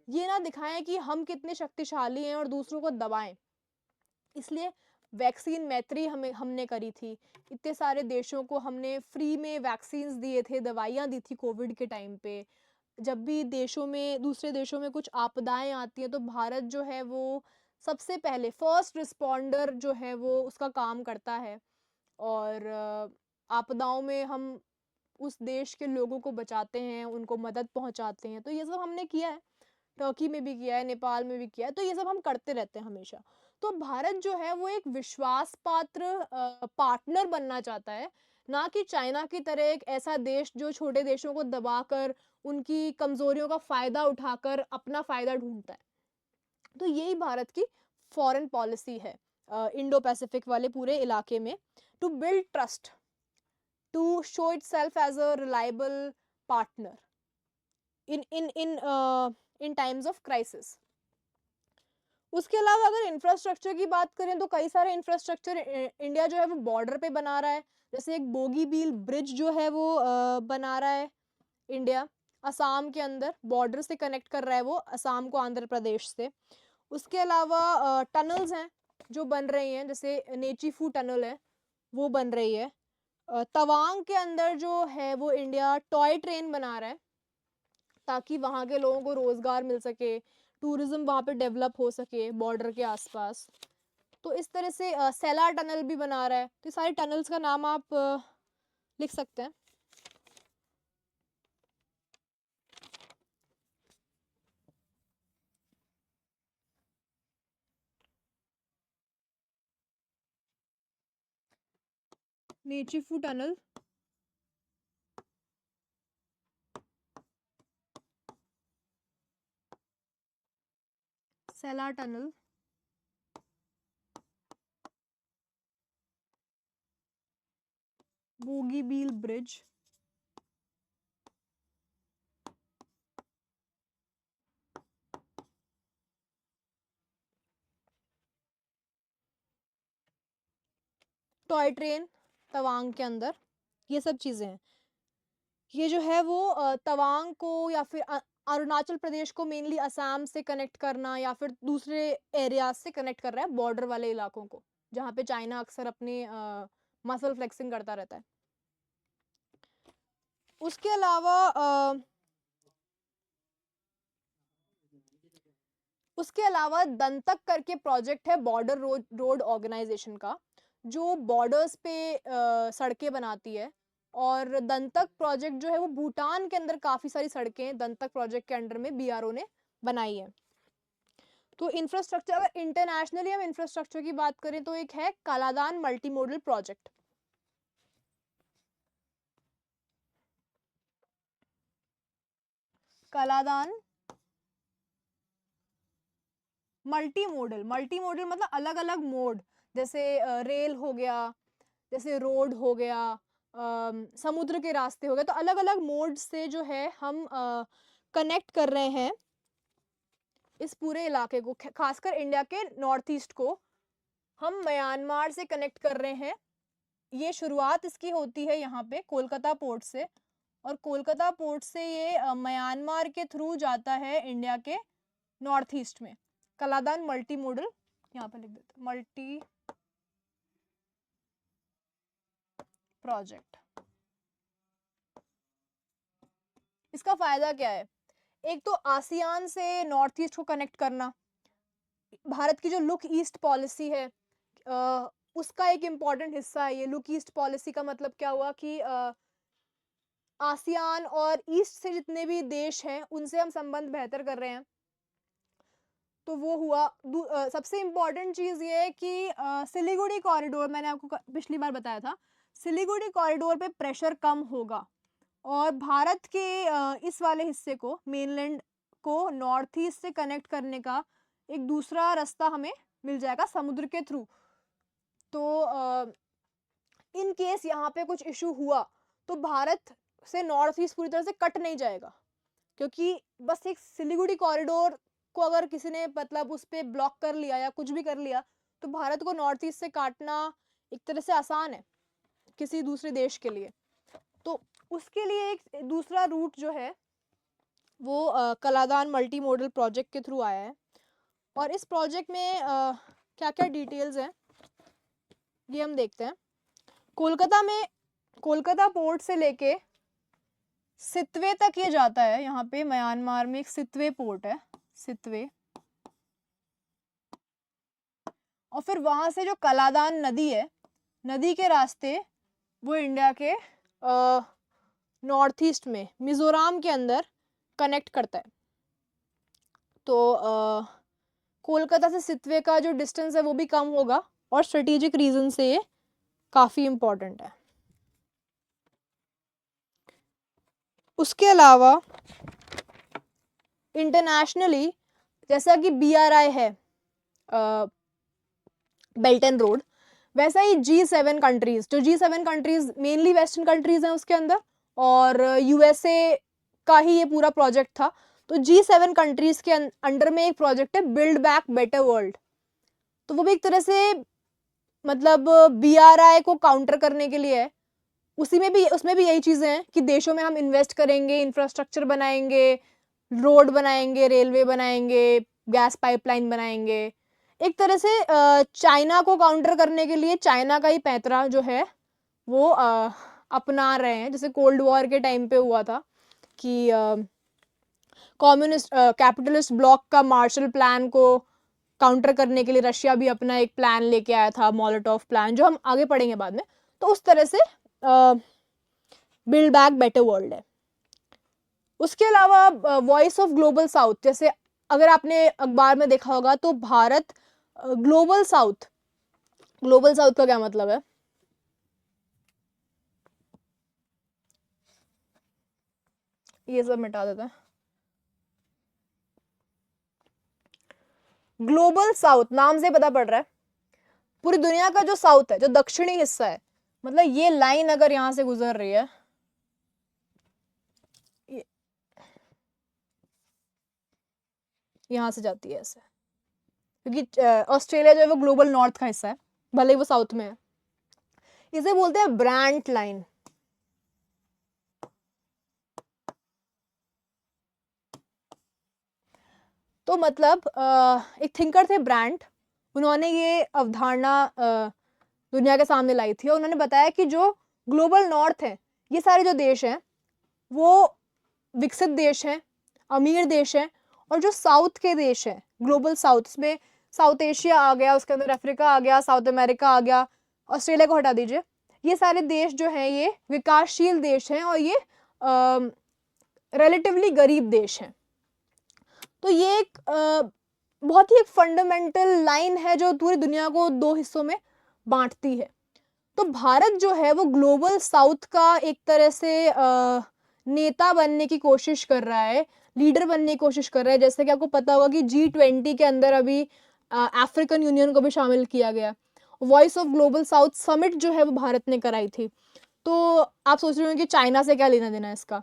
Speaker 1: ये ना दिखाएं कि हम कितने शक्तिशाली हैं और दूसरों को दबाएं। इसलिए वैक्सीन मैत्री हमने करी थी, इतने सारे देशों को हमने फ्री में वैक्सीन्स दिए थे, दवाइयाँ दी थी कोविड के टाइम पे। जब भी दूसरे देशों में कुछ आपदाएं आती हैं तो भारत जो है वो सबसे पहले फर्स्ट रिस्पॉन्डर जो है वो उसका काम करता है, और आपदाओं में हम उस देश के लोगों को बचाते हैं, उनको मदद पहुंचाते हैं। तो ये सब हमने किया है, टर्की में भी किया है, नेपाल में भी किया है, तो ये सब हम करते रहते हैं हमेशा। तो भारत जो है वो एक विश्वास पात्र पार्टनर बनना चाहता है, ना कि चाइना की तरह एक ऐसा देश जो छोटे देशों को दबाकर, उनकी कमजोरियों का फायदा उठाकर अपना फायदा ढूंढता है। तो यही भारत की फॉरेन पॉलिसी है इंडो पैसिफिक वाले पूरे इलाके में, to build trust, to show itself as a reliable partner in times of crisis. उसके अलावा अगर इंफ्रास्ट्रक्चर की बात करें तो कई सारे इंफ्रास्ट्रक्चर इंडिया जो है वो बॉर्डर पे बना रहा है। जैसे एक बोगीबील ब्रिज जो है वो बना रहा है इंडिया, असम के अंदर बॉर्डर से कनेक्ट कर रहा है वो असम को आंध्र प्रदेश से। उसके अलावा टनल्स हैं जो बन रही हैं, जैसे नेचीफू टनल है वो बन रही है। तवांग के अंदर जो है वो इंडिया टॉय ट्रेन बना रहा है, ताकि वहाँ के लोगों को रोजगार मिल सके, टूरिज्म वहाँ पे डेवलप हो सके बॉर्डर के आसपास। तो इस तरह से सेला टनल भी बना रहा है। तो सारे टनल्स का नाम आप लिख सकते हैं। Nechiphu tunnel, Sela tunnel, Bogibeel bridge, toy train Tawang के अंदर, ये सब चीज़ें हैं। ये जो है वो तवांग को या फिर अरुणाचल प्रदेश को मेनली असम से कनेक्ट करना या फिर दूसरे एरियाज से कनेक्ट कर रहा है, बॉर्डर वाले इलाकों को, जहाँ पे चाइना अक्सर अपने मसल फ्लेक्सिंग करता रहता है। उसके अलावा दंतक करके प्रोजेक्ट है बॉर्डर रोड ऑर्गेनाइजेशन का, जो बॉर्डर्स पे सड़कें बनाती है। और दंतक प्रोजेक्ट जो है वो भूटान के अंदर काफी सारी सड़कें दंतक प्रोजेक्ट के अंडर में बीआरओ ने बनाई है। तो इंफ्रास्ट्रक्चर, अगर इंटरनेशनली हम इंफ्रास्ट्रक्चर की बात करें तो एक है Kaladan multi modal project. Kaladan multi modal मतलब अलग अलग मोड, जैसे रेल हो गया, जैसे रोड हो गया, समुद्र के रास्ते हो गए, तो अलग अलग मोड से जो है हम कनेक्ट कर रहे हैं इस पूरे इलाके को, खासकर इंडिया के नॉर्थ ईस्ट को हम म्यांमार से कनेक्ट कर रहे हैं। ये शुरुआत इसकी होती है यहाँ पे कोलकाता पोर्ट से, और कोलकाता पोर्ट से ये म्यांमार के थ्रू जाता है इंडिया के नॉर्थ ईस्ट में। कलादान मल्टी मॉडल यहाँ पे लिख देते हैं, मल्टी प्रोजेक्ट। इसका फायदा क्या है? एक तो आसियान से नॉर्थ ईस्ट को कनेक्ट करना, भारत की जो लुक ईस्ट पॉलिसी है उसका एक इम्पॉर्टेंट हिस्सा है ये। लुक ईस्ट पॉलिसी का मतलब क्या हुआ कि आसियान और ईस्ट से जितने भी देश हैं उनसे हम संबंध बेहतर कर रहे हैं। तो वो हुआ। सबसे इम्पॉर्टेंट चीज़ ये है कि सिलीगुड़ी कॉरिडोर, मैंने आपको पिछली बार बताया था, सिलीगुड़ी कॉरिडोर पे प्रेशर कम होगा और भारत के इस वाले हिस्से को, मेनलैंड को नॉर्थ ईस्ट से कनेक्ट करने का एक दूसरा रास्ता हमें मिल जाएगा समुद्र के थ्रू। तो इन केस यहाँ पे कुछ इशू हुआ तो भारत से नॉर्थ ईस्ट पूरी तरह से कट नहीं जाएगा, क्योंकि बस एक सिलीगुड़ी कॉरिडोर को अगर किसी ने मतलब उस पर ब्लॉक कर लिया या कुछ भी कर लिया तो भारत को नॉर्थ ईस्ट से काटना एक तरह से आसान है किसी दूसरे देश के लिए। तो उसके लिए एक दूसरा रूट जो है वो कलादान मल्टी मॉडल प्रोजेक्ट के थ्रू आया है। और इस प्रोजेक्ट में क्या क्या डिटेल्स हैं ये हम देखते हैं। कोलकाता पोर्ट से लेके सितवे तक ये जाता है। यहाँ पे म्यांमार में एक सितवे पोर्ट है, सितवे, और फिर वहां से जो कलादान नदी है, नदी के रास्ते वो इंडिया के नॉर्थ ईस्ट में मिजोरम के अंदर कनेक्ट करता है। तो कोलकाता से सितवे का जो डिस्टेंस है वो भी कम होगा और स्ट्रेटेजिक रीजन से ये काफ़ी इम्पोर्टेंट है। उसके अलावा इंटरनेशनली जैसा कि BRI है, बेल्ट एंड रोड, वैसा ही G7 कंट्रीज, जो G7 countries mainly western countries हैं उसके अंदर, और USA का ही ये पूरा प्रोजेक्ट था। तो G7 कंट्रीज के अंडर में एक प्रोजेक्ट है बिल्ड बैक बेटर वर्ल्ड। तो वो भी एक तरह से मतलब BRI को काउंटर करने के लिए है। उसमें भी यही चीज़ें हैं कि देशों में हम इन्वेस्ट करेंगे, इंफ्रास्ट्रक्चर बनाएंगे, रोड बनाएंगे, रेलवे बनाएंगे, गैस पाइपलाइन बनाएंगे। एक तरह से चाइना को काउंटर करने के लिए चाइना का ही पैंतरा जो है वो अपना रहे हैं, जैसे कोल्ड वॉर के टाइम पे हुआ था कि कम्युनिस्ट कैपिटलिस्ट ब्लॉक का मार्शल प्लान को काउंटर करने के लिए रशिया भी अपना एक प्लान लेके आया था, मोलोटोव प्लान, जो हम आगे पढ़ेंगे बाद में। तो उस तरह से बिल्ड बैक बेटर वर्ल्ड है। उसके अलावा वॉइस ऑफ ग्लोबल साउथ, जैसे अगर आपने अखबार में देखा होगा तो भारत ग्लोबल साउथ का क्या मतलब है? ये सब मिटा देते हैं। ग्लोबल साउथ नाम से पता पड़ रहा है पूरी दुनिया का जो साउथ है, जो दक्षिणी हिस्सा है, मतलब ये लाइन अगर यहां से गुजर रही है, यहां से जाती है ऐसे, क्योंकि ऑस्ट्रेलिया जो है वो ग्लोबल नॉर्थ का हिस्सा है, भले ही वो साउथ में है। इसे बोलते हैं ब्रांट लाइन। तो मतलब एक थिंकर थे ब्रांट, उन्होंने ये अवधारणा दुनिया के सामने लाई थी और उन्होंने बताया कि जो ग्लोबल नॉर्थ है, ये सारे जो देश हैं वो विकसित देश हैं, अमीर देश हैं, और जो साउथ के देश हैं, ग्लोबल साउथ, इसमें साउथ एशिया आ गया, उसके अंदर अफ्रीका आ गया, साउथ अमेरिका आ गया, ऑस्ट्रेलिया को हटा दीजिए, ये सारे देश जो हैं ये विकासशील देश हैं और ये रिलेटिवली गरीब देश हैं। तो ये एक बहुत ही एक फंडामेंटल लाइन है जो पूरी दुनिया को दो हिस्सों में बांटती है। तो भारत जो है वो ग्लोबल साउथ का एक तरह से नेता बनने की कोशिश कर रहा है, लीडर बनने की कोशिश कर रहा है। जैसे कि आपको पता होगा कि G20 के अंदर अभी अफ्रीकन यूनियन को भी शामिल किया गया। Voice of global south summit जो है वो भारत ने कराई थी। तो आप सोच रहे हो कि चाइना से क्या लेना देना है इसका?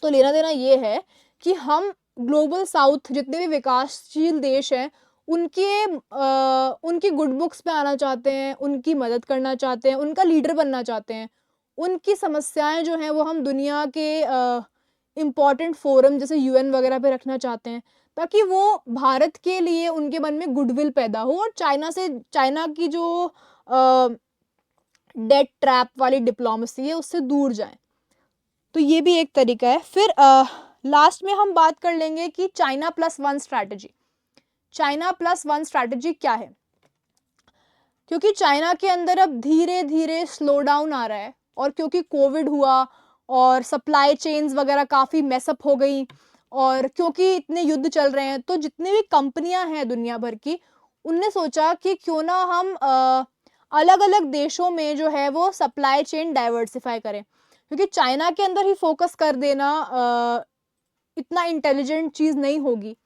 Speaker 1: तो लेना देना ये है कि हम ग्लोबल साउथ जितने भी विकासशील देश हैं उनकी गुड बुक्स पे आना चाहते हैं, उनकी मदद करना चाहते हैं, उनका लीडर बनना चाहते हैं। उनकी समस्याएं जो हैं वो हम दुनिया के इम्पॉर्टेंट फोरम जैसे UN वगैरह पे रखना चाहते हैं, ताकि वो भारत के लिए उनके मन में गुडविल पैदा हो और चाइना की जो डेट ट्रैप वाली डिप्लोमेसी है उससे दूर जाए। तो ये भी एक तरीका है। फिर लास्ट में हम बात कर लेंगे कि China plus one strategy. China plus one strategy क्या है? क्योंकि चाइना के अंदर अब धीरे धीरे स्लो डाउन आ रहा है और क्योंकि कोविड हुआ और सप्लाई चेन्स वगैरह काफ़ी मैसअप हो गई। और क्योंकि इतने युद्ध चल रहे हैं तो जितनी भी कंपनियां हैं दुनिया भर की, उनने सोचा कि क्यों ना हम अलग अलग देशों में जो है वो सप्लाई चेन डाइवर्सिफाई करें, क्योंकि चाइना के अंदर ही फोकस कर देना इतना इंटेलिजेंट चीज़ नहीं होगी।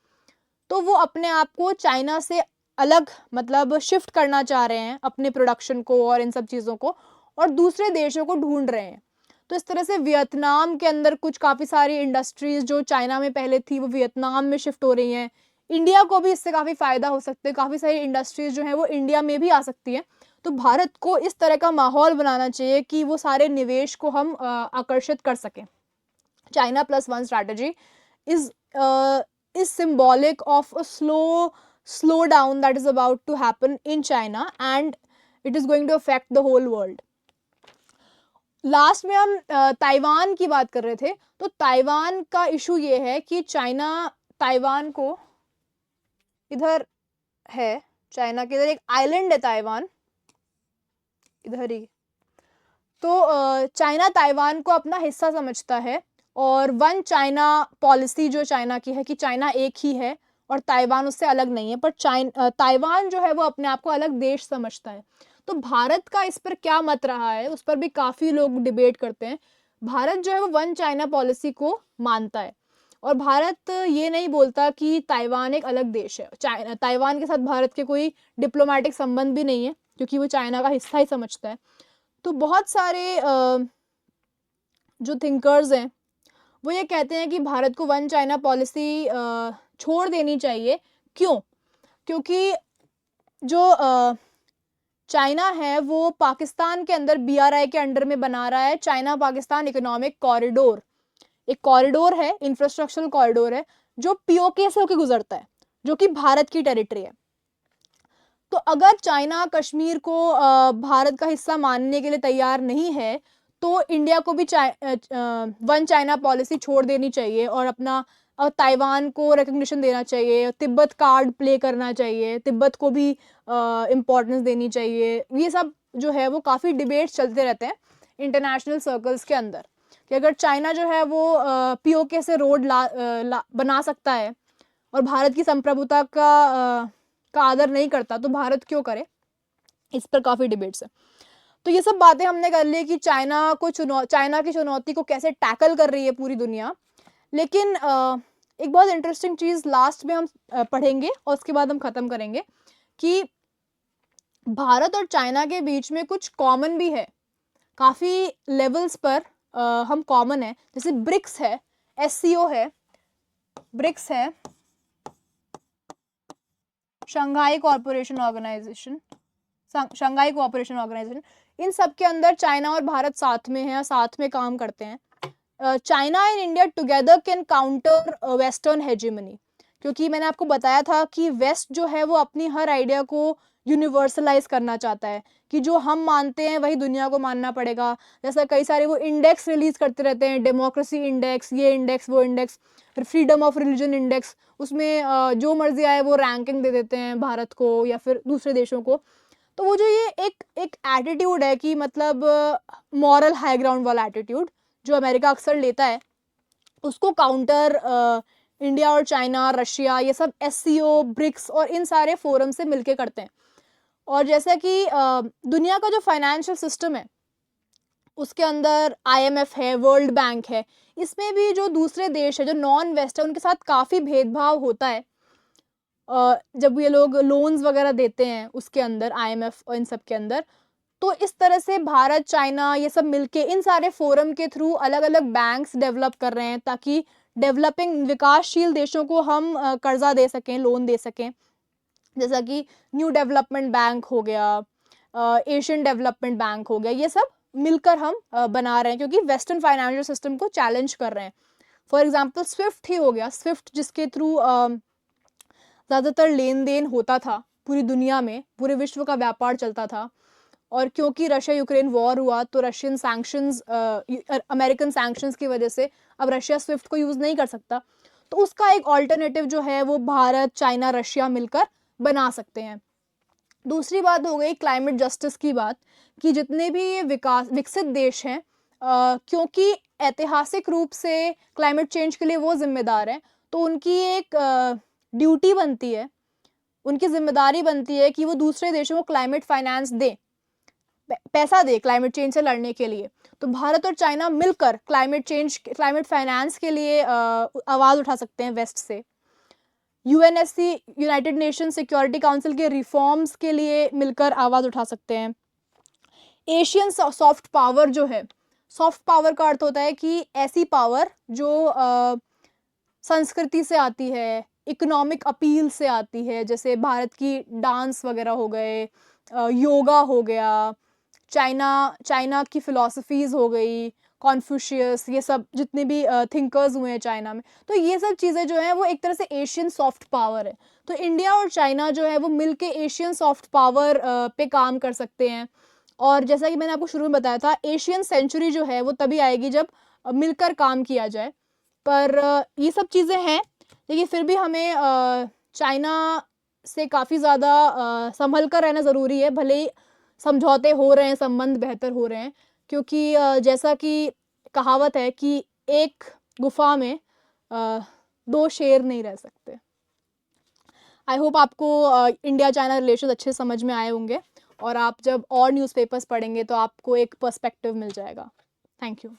Speaker 1: तो वो अपने आप को चाइना से अलग मतलब शिफ्ट करना चाह रहे हैं अपने प्रोडक्शन को और इन सब चीज़ों को, और दूसरे देशों को ढूंढ रहे हैं। तो इस तरह से वियतनाम के अंदर कुछ काफ़ी सारी इंडस्ट्रीज जो चाइना में पहले थी वो वियतनाम में शिफ्ट हो रही हैं। इंडिया को भी इससे काफ़ी फ़ायदा हो सकता है, काफ़ी सारी इंडस्ट्रीज जो हैं वो इंडिया में भी आ सकती हैं। तो भारत को इस तरह का माहौल बनाना चाहिए कि वो सारे निवेश को हम आकर्षित कर सकें। China plus one strategy is symbolic of a slow down that is about to happen in China, and it is going to affect the whole world. Last में हम ताइवान की बात कर रहे थे, तो ताइवान का इशू ये है कि चाइना ताइवान को, इधर है चाइना के इधर एक आइलैंड है ताइवान, इधर ही। तो चाइना ताइवान को अपना हिस्सा समझता है, और वन चाइना पॉलिसी जो चाइना की है कि चाइना एक ही है और ताइवान उससे अलग नहीं है, पर ताइवान जो है वो अपने आप को अलग देश समझता है। तो भारत का इस पर क्या मत रहा है उस पर भी काफ़ी लोग डिबेट करते हैं। भारत जो है वो वन चाइना पॉलिसी को मानता है, और भारत ये नहीं बोलता कि ताइवान एक अलग देश है। ताइवान के साथ भारत के कोई डिप्लोमेटिक संबंध भी नहीं है, क्योंकि वो चाइना का हिस्सा ही समझता है। तो बहुत सारे जो थिंकर्स हैं वो ये कहते हैं कि भारत को वन चाइना पॉलिसी छोड़ देनी चाहिए। क्यों? क्योंकि जो चाइना है वो पाकिस्तान के अंदर BRI के अंडर में बना रहा है चाइना पाकिस्तान इकोनॉमिक कॉरिडोर। एक कॉरिडोर है, इंफ्रास्ट्रक्चरल कॉरिडोर है, जो POK से होकर गुजरता है, जो कि भारत की टेरिटरी है। तो अगर चाइना कश्मीर को भारत का हिस्सा मानने के लिए तैयार नहीं है, तो इंडिया को भी वन चाइना पॉलिसी छोड़ देनी चाहिए और अपना ताइवान को रिकग्निशन देना चाहिए, तिब्बत कार्ड प्ले करना चाहिए, तिब्बत को भी इम्पोर्टेंस देनी चाहिए। ये सब जो है वो काफ़ी डिबेट्स चलते रहते हैं इंटरनेशनल सर्कल्स के अंदर, कि अगर चाइना जो है वो POK से रोड बना सकता है और भारत की संप्रभुता का आदर नहीं करता, तो भारत क्यों करे। इस पर काफ़ी डिबेट्स है। तो ये सब बातें हमने कर ली कि चाइना की चुनौती को कैसे टैकल कर रही है पूरी दुनिया। लेकिन एक बहुत इंटरेस्टिंग चीज़ लास्ट में हम पढ़ेंगे और उसके बाद हम ख़त्म करेंगे कि भारत और चाइना के बीच में कुछ कॉमन भी है, काफ़ी लेवल्स पर हम कॉमन है। जैसे ब्रिक्स है, SCO है, ब्रिक्स है, शंघाई कोऑपरेशन ऑर्गेनाइजेशन, इन सब के अंदर चाइना और भारत साथ में हैं, साथ में काम करते हैं। China and India together can counter western hegemony, क्योंकि मैंने आपको बताया था कि वेस्ट जो है वो अपनी हर आइडिया को यूनिवर्सलाइज करना चाहता है, कि जो हम मानते हैं वही दुनिया को मानना पड़ेगा। जैसा कई सारे वो इंडेक्स रिलीज करते रहते हैं, डेमोक्रेसी इंडेक्स, ये इंडेक्स, वो इंडेक्स, फिर फ्रीडम ऑफ रिलीजन इंडेक्स, उसमें जो मर्जी आए वो रैंकिंग दे देते हैं भारत को या फिर दूसरे देशों को। तो वो जो ये एक एटीट्यूड है कि मतलब मॉरल हाई ग्राउंड वाला एटीट्यूड जो अमेरिका अक्सर लेता है, उसको काउंटर इंडिया और चाइना, रशिया, ये सब SCO, ब्रिक्स और इन सारे फोरम से मिलके करते हैं। और जैसा कि दुनिया का जो फाइनेंशियल सिस्टम है उसके अंदर IMF है, वर्ल्ड बैंक है, इसमें भी जो दूसरे देश है जो नॉन वेस्ट है उनके साथ काफ़ी भेदभाव होता है जब ये लोग लोन्स वगैरह देते हैं उसके अंदर, IMF और इन सब के अंदर। तो इस तरह से भारत, चाइना ये सब मिलके इन सारे फोरम के थ्रू अलग अलग बैंक्स डेवलप कर रहे हैं ताकि डेवलपिंग विकासशील देशों को हम कर्जा दे सकें, लोन दे सकें। जैसा कि न्यू डेवलपमेंट बैंक हो गया, एशियन डेवलपमेंट बैंक हो गया, ये सब मिलकर हम बना रहे हैं क्योंकि वेस्टर्न फाइनेंशियल सिस्टम को चैलेंज कर रहे हैं। फॉर एग्जांपल स्विफ्ट ही हो गया, स्विफ्ट जिसके थ्रू ज़्यादातर लेन देन होता था पूरी दुनिया में, पूरे विश्व का व्यापार चलता था। और क्योंकि रशिया यूक्रेन वॉर हुआ तो रशियन सैंक्शंस, अमेरिकन सैंक्शंस की वजह से अब रशिया स्विफ्ट को यूज़ नहीं कर सकता। तो उसका एक ऑल्टरनेटिव जो है वो भारत, चाइना, रशिया मिलकर बना सकते हैं। दूसरी बात हो गई क्लाइमेट जस्टिस की बात, कि जितने भी ये विकसित देश हैं, क्योंकि ऐतिहासिक रूप से क्लाइमेट चेंज के लिए वो जिम्मेदार हैं, तो उनकी एक ड्यूटी बनती है, उनकी जिम्मेदारी बनती है कि वो दूसरे देशों को क्लाइमेट फाइनेंस दे, पैसा दे क्लाइमेट चेंज से लड़ने के लिए। तो भारत और चाइना मिलकर क्लाइमेट फाइनेंस के लिए आवाज़ उठा सकते हैं वेस्ट से। UNSC, United nation security council के रिफॉर्म्स के लिए मिलकर आवाज़ उठा सकते हैं। एशियन सॉफ्ट पावर जो है, सॉफ्ट पावर का अर्थ होता है कि ऐसी पावर जो संस्कृति से आती है, इकोनॉमिक अपील से आती है, जैसे भारत की डांस वगैरह हो गए, योगा हो गया, चाइना की फ़िलॉसफीज़ हो गई, कॉन्फ्यूशियस, ये सब जितने भी थिंकर्स हुए हैं चाइना में, तो ये सब चीज़ें जो हैं वो एक तरह से एशियन सॉफ्ट पावर है। तो इंडिया और चाइना जो है वो मिलके एशियन सॉफ्ट पावर पे काम कर सकते हैं। और जैसा कि मैंने आपको शुरू में बताया था, एशियन सेंचुरी जो है वो तभी आएगी जब मिलकर काम किया जाए। पर ये सब चीज़ें हैं, लेकिन फिर भी हमें चाइना से काफ़ी ज़्यादा संभल कर रहना ज़रूरी है, भले ही समझौते हो रहे हैं, संबंध बेहतर हो रहे हैं, क्योंकि जैसा कि कहावत है कि एक गुफा में 2 शेर नहीं रह सकते। आई होप आपको इंडिया चाइना रिलेशन अच्छे समझ में आए होंगे, और आप जब और न्यूज़पेपर्स पढ़ेंगे तो आपको एक पर्सपेक्टिव मिल जाएगा। Thank you.